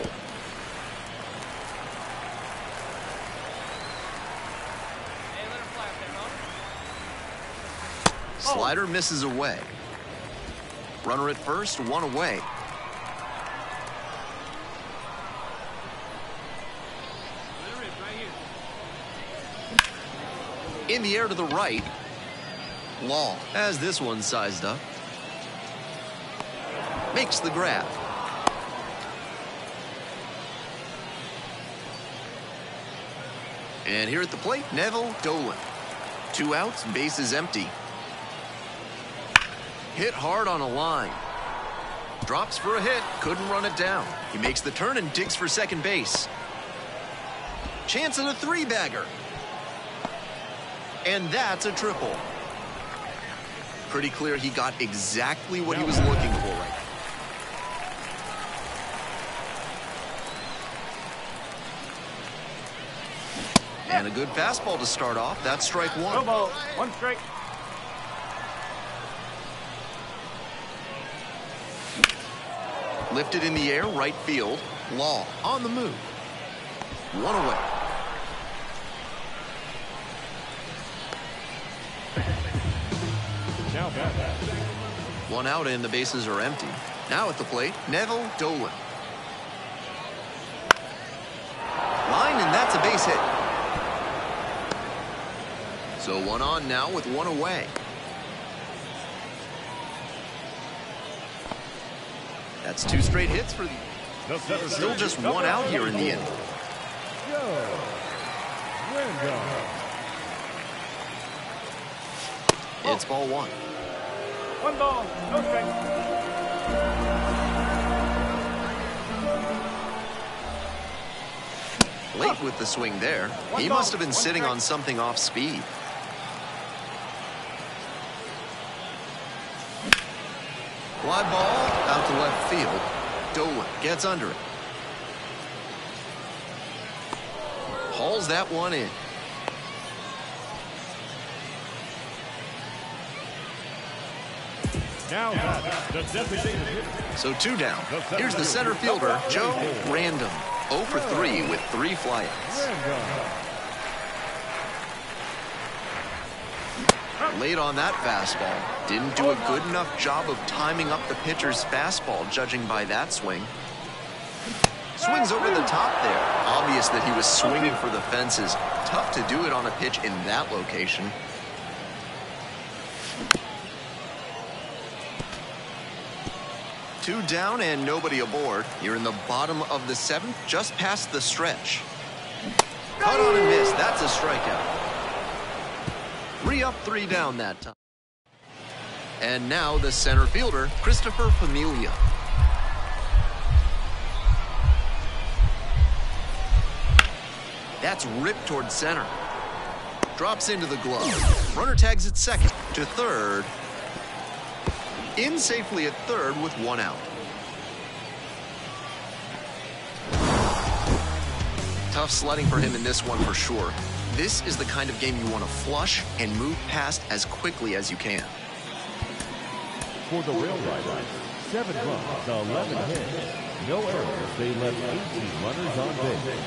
Slider misses away. Runner at first, one away. In the air to the right. Law has this one sized up. Makes the grab. And here at the plate, Neville Dolan. 2 outs, bases empty. Hit hard on a line. Drops for a hit, couldn't run it down. He makes the turn and digs for second base. Chance at a 3-bagger. And that's a triple. Pretty clear he got exactly what he was looking for right now. And a good fastball to start off. That's strike one. No ball, 1 strike. Lifted in the air, right field. Law on the move. 1 away. Now back. 1 out and the bases are empty. Now at the plate, Neville Dolan. Line, and that's a base hit. So 1 on now with 1 away. That's 2 straight hits for the... Still just 1 out here in the inning. It's ball 1. 1 ball, no strike. Late with the swing there. He must have been sitting on something off speed. Fly ball out to left field. Dolan gets under it. Hauls that one in. Now the designated hitter. So 2 down. Here's the center fielder, Joe Random. 0 for 3 with 3 flyouts. Late on that fastball. Didn't do a good enough job of timing up the pitcher's fastball, judging by that swing. Swings over the top there. Obvious that he was swinging for the fences. Tough to do it on a pitch in that location. Two down and nobody aboard. You're in the bottom of the 7th, just past the stretch. Caught on and missed. That's a strikeout. 3 up, 3 down that time. And now the center fielder, Christopher Familia. That's ripped toward center. Drops into the glove. Runner tags at second to third. In safely at third with 1 out. Tough sledding for him in this one for sure. This is the kind of game you want to flush and move past as quickly as you can. For the Rail Riders, 7 runs, 11 hits, no errors. They left 18 runners on base.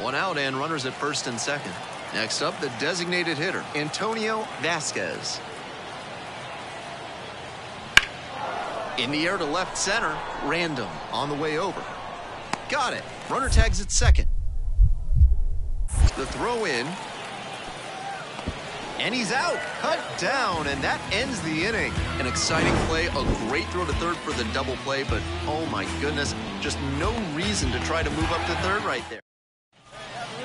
1 out and runners at first and second. Next up, the designated hitter, Antonio Vasquez. In the air to left center, Random on the way over. Got it. Runner tags at second. The throw in. And he's out. Cut down, and that ends the inning. An exciting play, a great throw to third for the double play, but oh my goodness, just no reason to try to move up to third right there.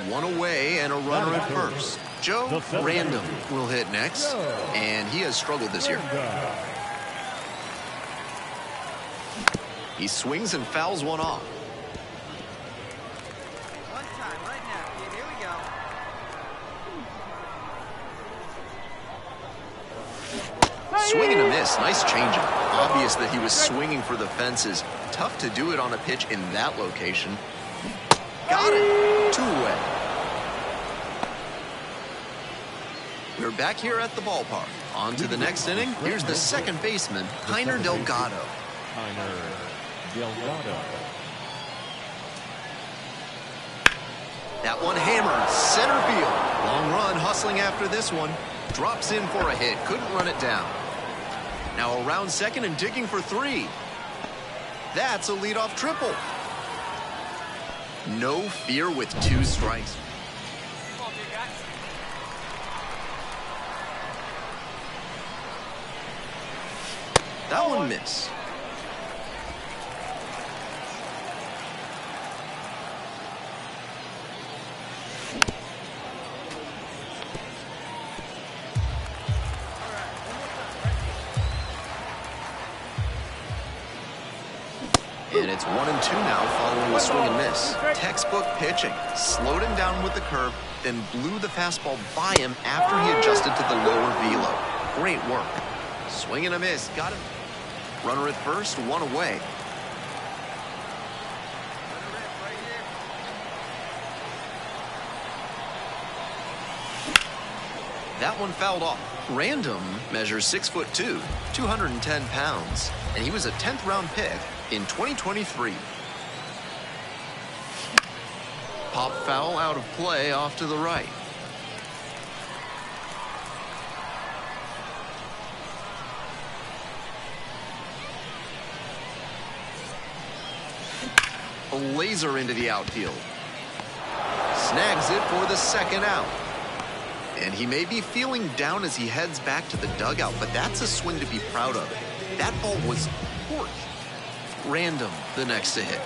1 away and a runner at first. Joe Random will hit next, and he has struggled this year. He swings and fouls one off. One time, right now, kid. Here we go. Swing and a miss. Nice changeup. Obvious that he was swinging for the fences. Tough to do it on a pitch in that location. Got it. 2 away. We're back here at the ballpark. On to the next inning. Here's the second baseman, Heiner Delgado. Heiner Delgado. That one hammered center field. Long run hustling after this one. Drops in for a hit. Couldn't run it down. Now around second and digging for 3. That's a leadoff triple. No fear with 2 strikes. Come on, big guy. That one missed. And it's 1 and 2 now following the swing and miss. Textbook pitching. Slowed him down with the curve, then blew the fastball by him after he adjusted to the lower velo. Great work. Swing and a miss. Got him. Runner at first, 1 away. That one fouled off. Random measures 6'2", 210 pounds, and he was a 10th round pick in 2023. Pop foul out of play off to the right. A laser into the outfield. Snags it for the second out. And he may be feeling down as he heads back to the dugout, but that's a swing to be proud of. That ball was torched. Random, the next to hit.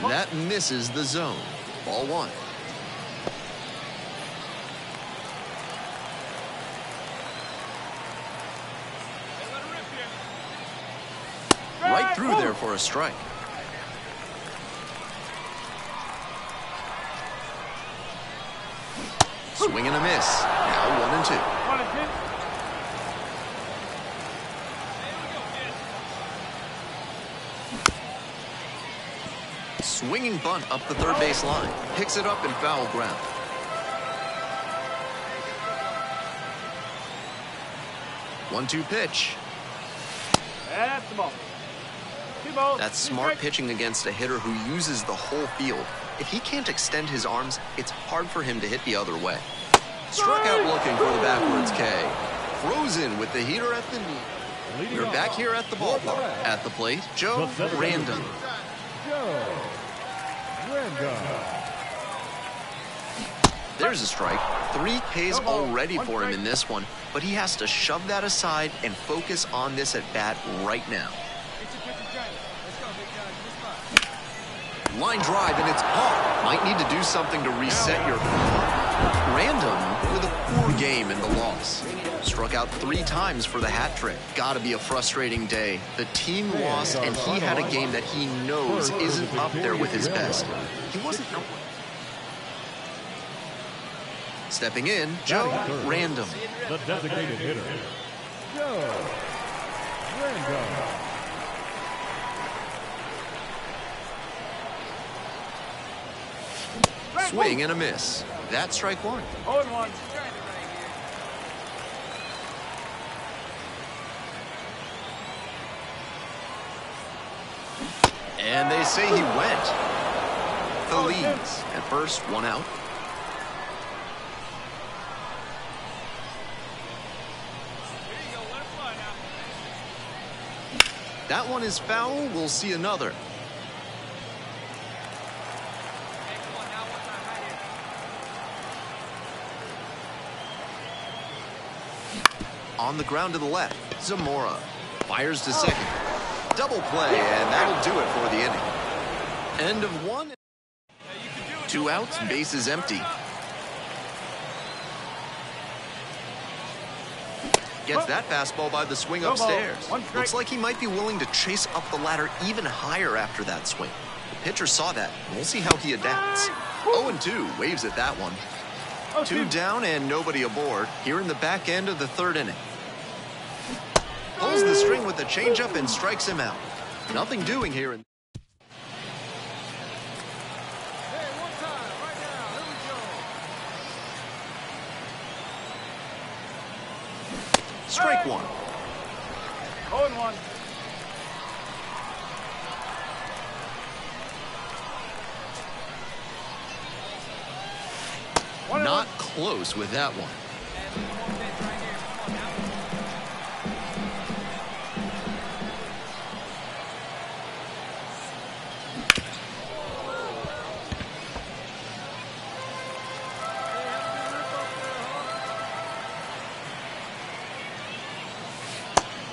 That misses the zone. Ball 1. Right through there for a strike. Swing and a miss. Now 1 and 2. 1 and 2. Swinging bunt up the third base line. Picks it up in foul ground. One-two pitch. That's the ball. 2 balls. That's smart pitching against a hitter who uses the whole field. If he can't extend his arms, it's hard for him to hit the other way. Struck out looking for the backwards K. Frozen with the heater at the knee. We're back here at the ballpark. At the plate, Joe Random. Joe Random. There's a strike. 3 Ks already for him in this one, but he has to shove that aside and focus on this at bat right now. Line drive, and it's caught. Might need to do something to reset your... Random with a poor game in the loss. Struck out 3 times for the hat trick. Gotta be a frustrating day. The team lost, and he had a game that he knows isn't up there with his best. He wasn't out. Stepping in, Joe Random. The designated hitter, Joe Random. Swing and a miss. That's strike 1. 0 and 1. And they say he went. The leads. At first, 1 out. That one is foul. We'll see another. On the ground to the left, Zamora fires to second. Double play, and that'll do it for the inning. End of 1. 2 outs, bases empty. Gets that fastball by the swing No ball. upstairs. One strike. Looks like he might be willing to chase up the ladder even higher after that swing. The pitcher saw that. We'll see how he adapts. 0-2, waves at that one. Oh, 2 down and nobody aboard here in the back end of the 3rd inning. Pulls the string with a changeup and strikes him out. Nothing doing here. Strike 1. 0-1. Not close with that one.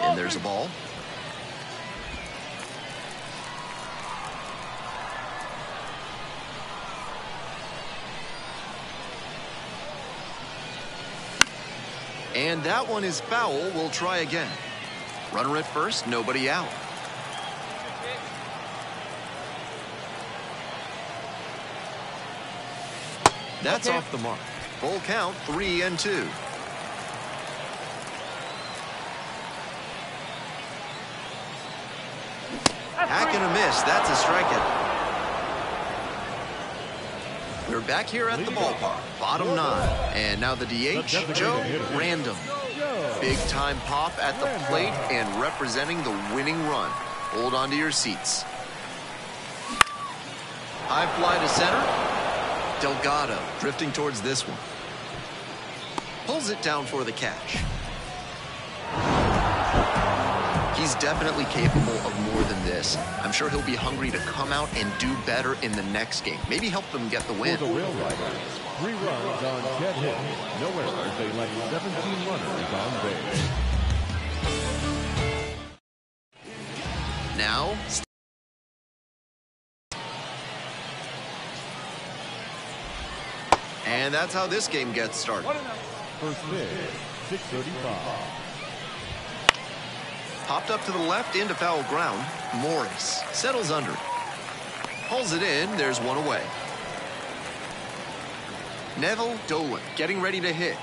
And there's a ball. And that one is foul. We'll try again. Runner at first, nobody out. That's off the mark. Full count, 3-2. Hack and a miss. That's a strikeout. We're back here at the ballpark. Bottom 9. And now the DH, Joe Random. Big time pop at the plate and representing the winning run. Hold on to your seats. High fly to center. Delgado drifting towards this one. Pulls it down for the catch. He's definitely capable of more than this. I'm sure he'll be hungry to come out and do better in the next game. Maybe help them get the win. For the Wheel Riders, 3 runs on 10 hits. No errors. They left 17 runners on base. Now, and that's how this game gets started. First pitch, 6:35. Popped up to the left into foul ground. Morris settles under it. Pulls it in. There's one away. Neville Dolan getting ready to hit.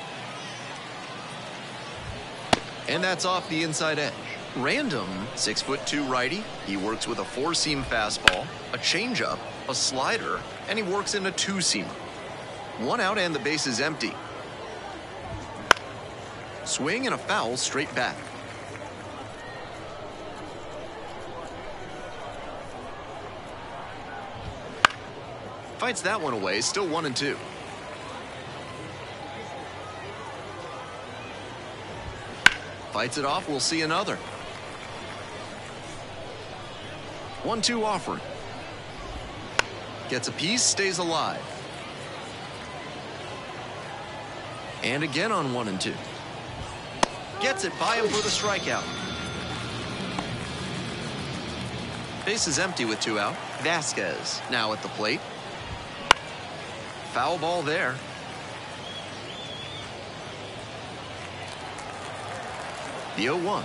And that's off the inside edge. Random, 6'2" righty. He works with a 4-seam fastball, a changeup, a slider, and he works in a 2-seamer. 1 out and the base is empty. Swing and a foul straight back. Fights that one away, still 1-2. Fights it off, we'll see another. 1-2 offering. Gets a piece, stays alive. And again on 1-2. Gets it by him for the strikeout. Base is empty with 2 out. Vasquez now at the plate. Foul ball there. The 0-1.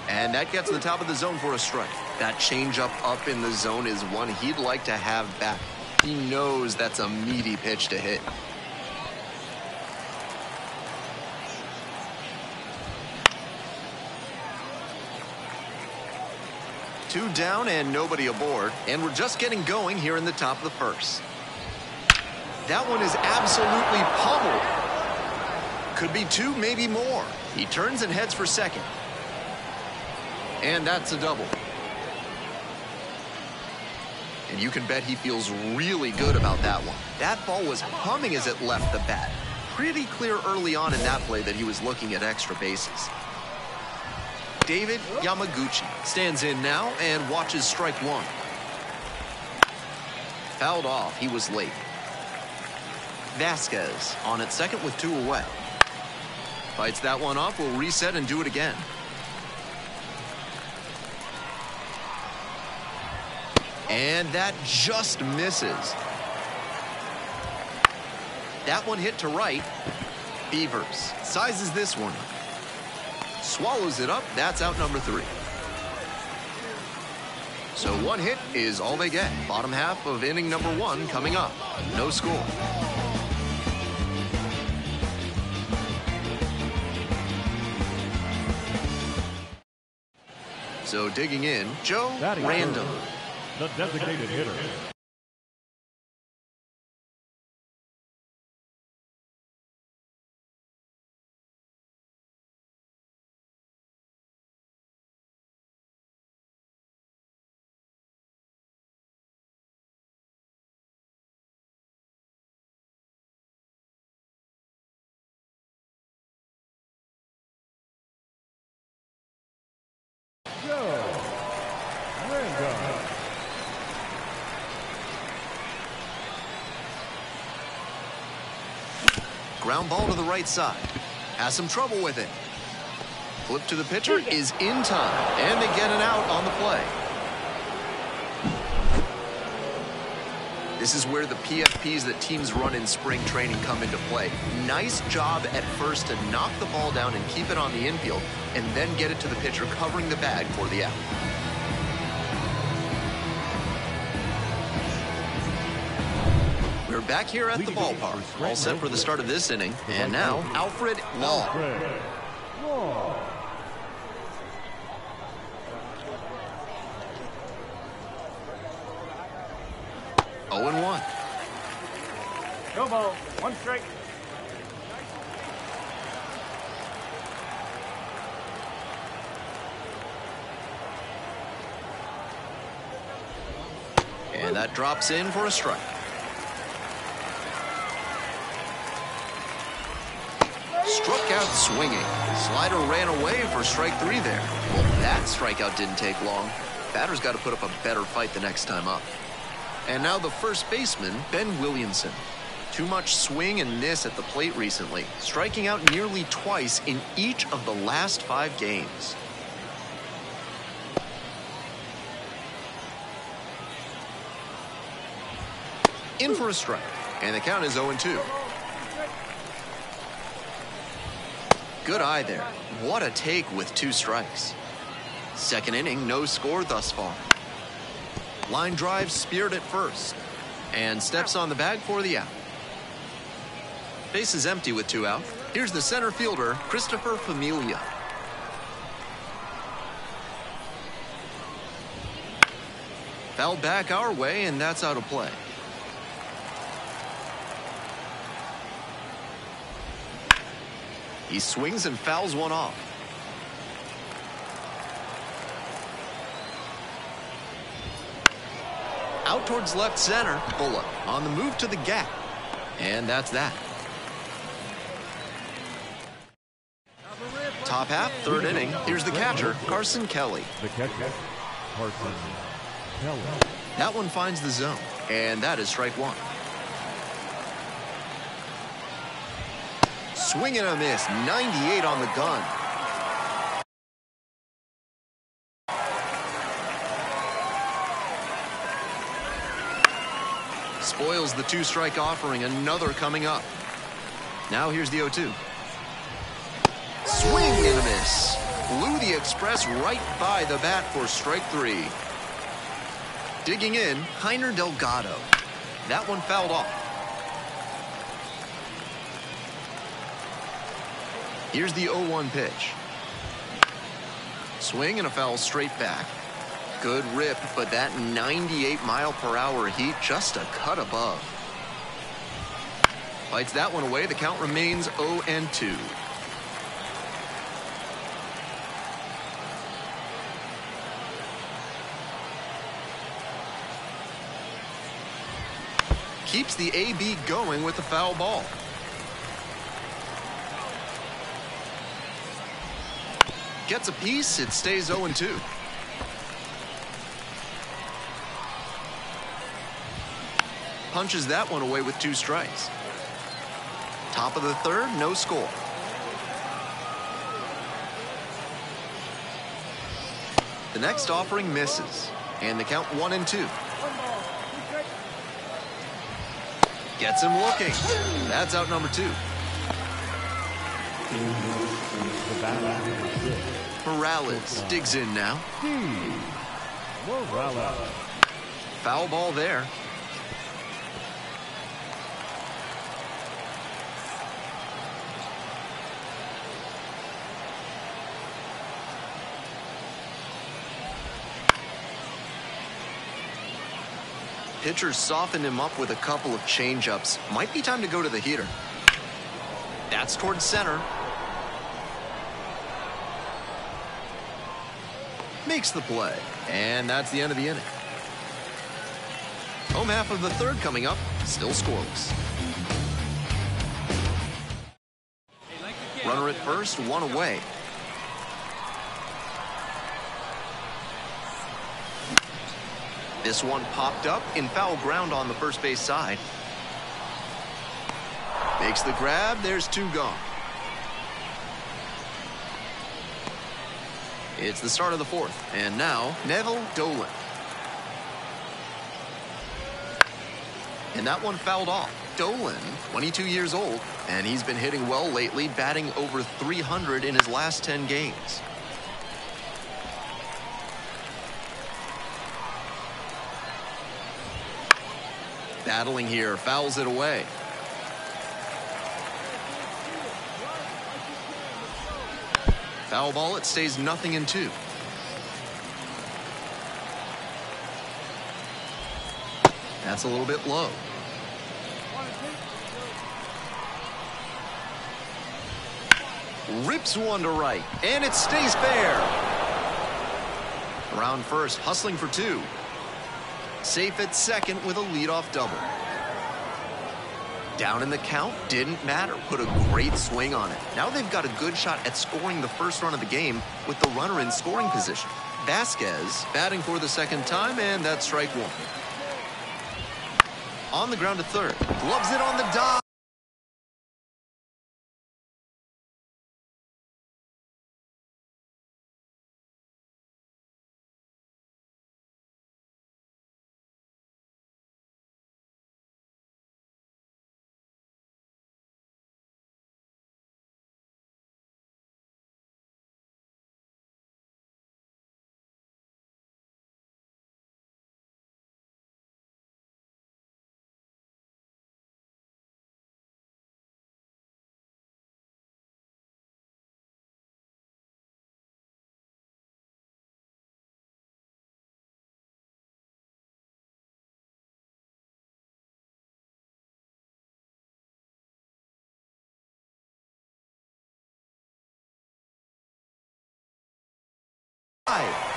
And that gets to the top of the zone for a strike. That changeup up in the zone is one he'd like to have back. He knows that's a meaty pitch to hit. Two down and nobody aboard. And we're just getting going here in the top of the first. That one is absolutely pummeled. Could be 2, maybe more. He turns and heads for second. And that's a double. And you can bet he feels really good about that one. That ball was humming as it left the bat. Pretty clear early on in that play that he was looking at extra bases. David Yamaguchi stands in now and watches strike 1. Fouled off. He was late. Vasquez on at second with 2 away. Fights that one off. We'll reset and do it again. And that just misses. That one hit to right. Beavers sizes this one. Swallows it up. That's out number 3. So 1 hit is all they get. Bottom half of inning number 1 coming up. No score. So digging in, Joe Batting Random. third, the designated hitter. Joe Random. Ground ball to the right side. Has some trouble with it. Flip to the pitcher is in time, and they get an out on the play. This is where the PFPs that teams run in spring training come into play. Nice job at first to knock the ball down and keep it on the infield, and then get it to the pitcher covering the bag for the out. We're back here at the ballpark, all set for the start of this inning. And now, Alfred Law. Alfred Law. Oh and 1. No ball. 1 strike. And that drops in for a strike. Struck out swinging. Slider ran away for strike 3 there. Well, that strikeout didn't take long. Batter's got to put up a better fight the next time up. And now the first baseman, Ben Williamson. Too much swing and miss at the plate recently, striking out nearly twice in each of the last 5 games. In for a strike, and the count is 0-2. Good eye there. What a take with 2 strikes. Second inning, no score thus far. Line drive speared at first, and steps on the bag for the out. Base is empty with 2 out. Here's the center fielder, Christopher Familia. Fouled back our way, and that's out of play. He swings and fouls one off. Out towards left center, Bullock on the move to the gap. And that's that. Top half, 3rd inning. Here's the catcher, Carson Kelly. The catcher, Carson Kelly. That one finds the zone, and that is strike 1. Swing and a miss, 98 on the gun. Spoils the 2-strike offering, another coming up. Now here's the 0-2. Swing and a miss. Blew the Express right by the bat for strike 3. Digging in, Heiner Delgado. That one fouled off. Here's the 0-1 pitch. Swing and a foul straight back. Good rip, but that 98-mile-per-hour heat just a cut above. Fights that one away. The count remains 0-2. Keeps the AB going with the foul ball. Gets a piece, it stays 0-2. Punches that one away with 2 strikes. Top of the 3rd, no score. The next offering misses, and the count 1-2. Gets him looking. That's out number 2. The batter, number 6. Morales digs in now. Morales. Foul ball there. Pitchers softened him up with a couple of changeups. Might be time to go to the heater. That's towards center. Makes the play. And that's the end of the inning. Home half of the third coming up. Still scoreless. Runner at first, one away. This one popped up in foul ground on the first base side. Makes the grab. There's two gone. It's the start of the fourth. And now, Neville Dolan. And that one fouled off. Dolan, 22 years old, and he's been hitting well lately, batting over 300 in his last 10 games. Battling here, fouls it away. Foul ball, it stays 0-2. That's a little bit low. Rips one to right, and it stays fair. Around first, hustling for two. Safe at second with a leadoff double. Down in the count, didn't matter. Put a great swing on it. Now they've got a good shot at scoring the first run of the game with the runner in scoring position. Vasquez batting for the second time, and that's strike one. On the ground to third. Gloves it on the dive.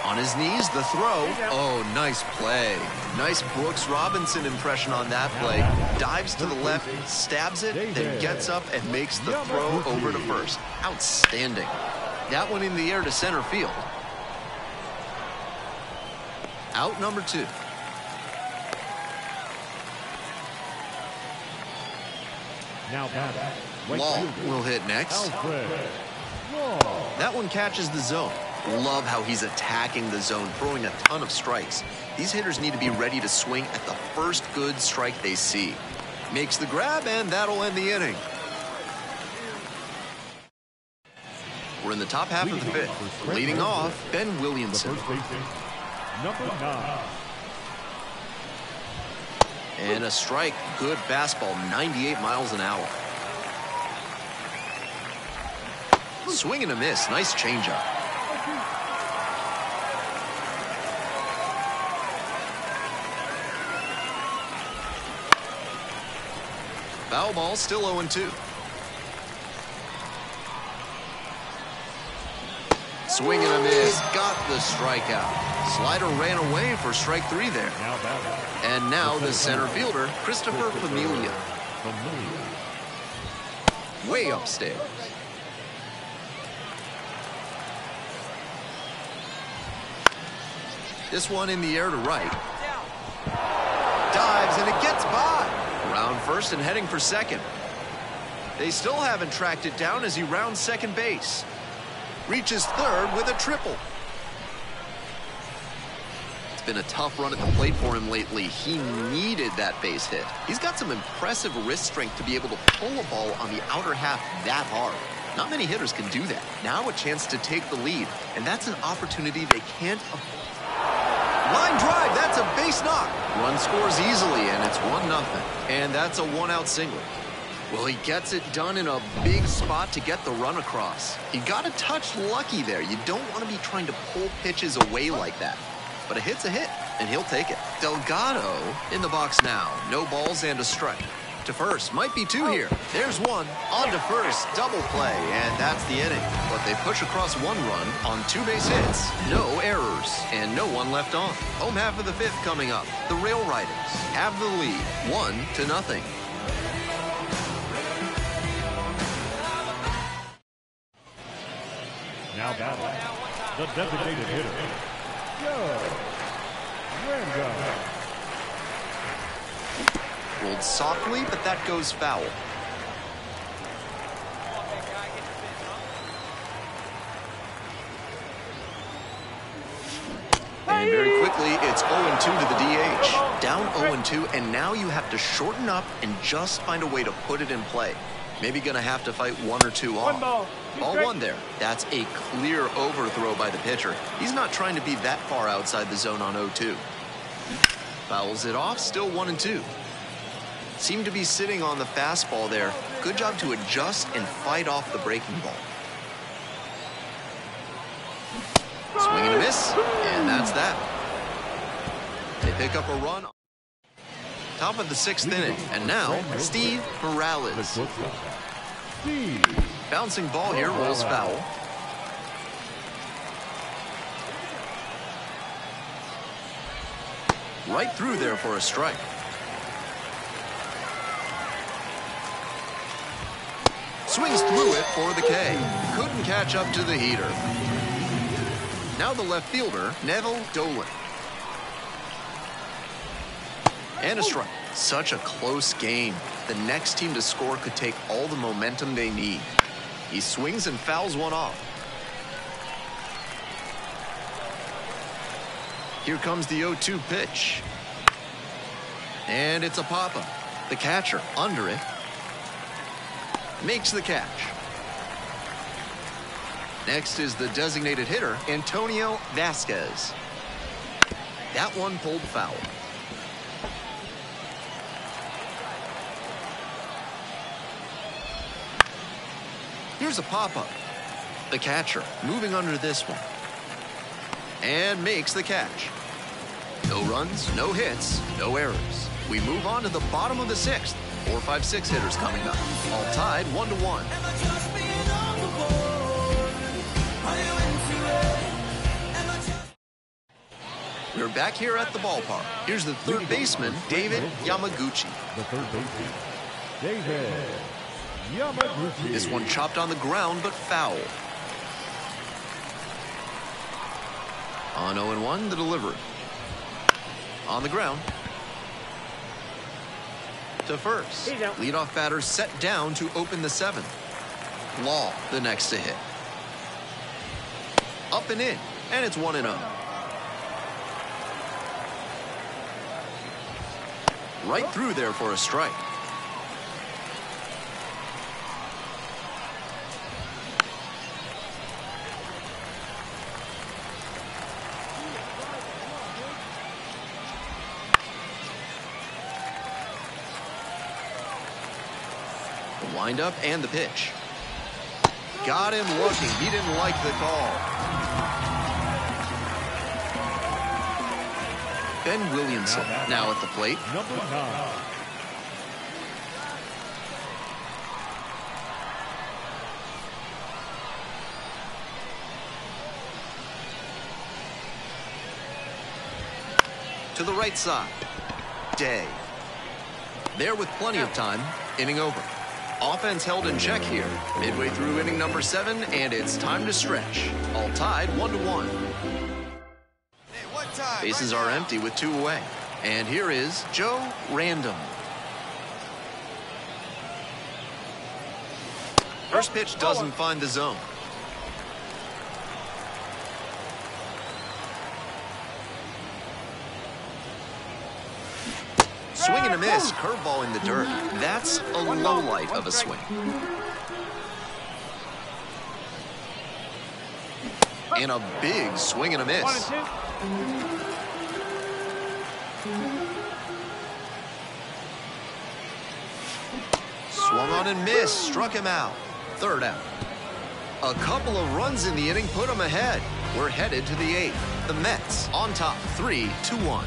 On his knees, the throw. Oh, nice play. Nice Brooks Robinson impression on that play. Dives to the left, stabs it, then gets up and makes the throw over to first. Outstanding. That one in the air to center field. Out number two. Now batting. Law will hit next. That one catches the zone. Love how he's attacking the zone, throwing a ton of strikes. These hitters need to be ready to swing at the first good strike they see. Makes the grab, and that'll end the inning. We're in the top half of the fifth. Leading off, Ben Williamson. Number 9. And a strike. Good fastball, 98 miles an hour. Swing and a miss. Nice changeup. Foul ball, still 0-2. Swing and a miss. Got the strikeout. Slider ran away for strike three there. And now the center fielder, Christopher Familia. Way upstairs. This one in the air to right. Dives and it gets by. Around first and heading for second. They still haven't tracked it down as he rounds second base. Reaches third with a triple. It's been a tough run at the plate for him lately. He needed that base hit. He's got some impressive wrist strength to be able to pull a ball on the outer half that hard. Not many hitters can do that. Now a chance to take the lead, and that's an opportunity they can't afford. Line drive, that's a base knock. Run scores easily, and it's 1-0. And that's a one-out single. Well, he gets it done in a big spot to get the run across. He got a touch lucky there. You don't want to be trying to pull pitches away like that. But a hit's a hit, and he'll take it. Delgado in the box now. No balls and a strike. To first, might be two here. There's one. On to first, double play, and that's the inning. But they push across one run on 2 base hits. No errors, and no one left on. Home half of the 5th coming up. The Rail Riders have the lead, 1-0. Now batting, the designated hitter, Joe Random. Rolled softly, but that goes foul. And very quickly, it's 0-2 to the DH. Down 0-2, and now you have to shorten up and just find a way to put it in play. Maybe gonna have to fight 1 or 2 off. Ball 1 there. That's a clear overthrow by the pitcher. He's not trying to be that far outside the zone on 0-2. Fouls it off, still 1-2. Seemed to be sitting on the fastball there. Good job to adjust and fight off the breaking ball. Swing and a miss, and that's that. They pick up a run. Top of the 6th inning, and now Steve Morales. Bouncing ball here, rolls foul. Right through there for a strike. Swings through it for the K. Couldn't catch up to the heater. Now the left fielder, Neville Dolan. And a strike. Such a close game. The next team to score could take all the momentum they need. He swings and fouls one off. Here comes the 0-2 pitch. And it's a pop-up. The catcher under it. Makes the catch. Next is the designated hitter, Antonio Vasquez. That one pulled foul. Here's a pop-up. The catcher moving under this one. And makes the catch. No runs, no hits, no errors. We move on to the bottom of the 6th. 4, 5, 6 hitters coming up. All tied 1-1. We're back here at the ballpark. Here's the third baseman, David Yamaguchi. The third baseman, David Yamaguchi. This one chopped on the ground, but foul. On 0-1, the delivery. On the ground. To first. Leadoff batter set down to open the 7th. Law, the next to hit. Up and in, and it's 1-0. Right through there for a strike. The windup and the pitch. Got him looking. He didn't like the call. Ben Williamson now at the plate. Number 9. To the right side. Day. There with plenty of time. Inning over. Offense held in check here. Midway through inning number 7, and it's time to stretch. All tied 1-1. Bases are empty with 2 away. And here is Joe Random. First pitch doesn't find the zone. Swing and a miss, curveball in the dirt. That's a low light of a swing. And a big swing and a miss. 1 and 2. Swung on and missed, struck him out. 3rd out. A couple of runs in the inning put them ahead. We're headed to the 8th. The Mets on top, 3-1.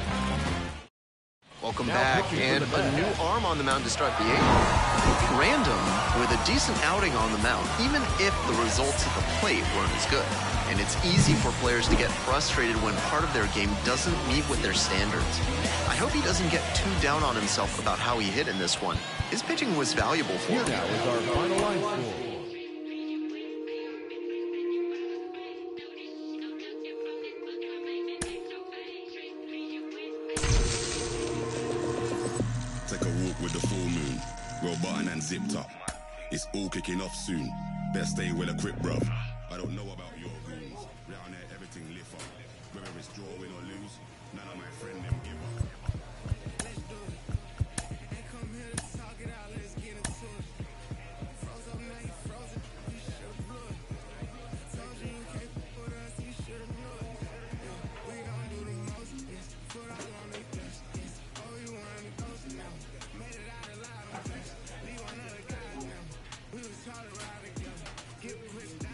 Welcome back, and a new arm on the mound to start the 8th. Random with a decent outing on the mound, even if the results at the plate weren't as good. And it's easy for players to get frustrated when part of their game doesn't meet with their standards. I hope he doesn't get too down on himself about how he hit in this one. His pitching was valuable for him. Here now is our final line score. Take a walk with the full moon. Roll button and zipped up. It's all kicking off soon. Better stay well equipped, bruv. I don't know about your goons. Round there, everything lift up. Whether it's draw, win or lose, none of my friend them give up. Get quick.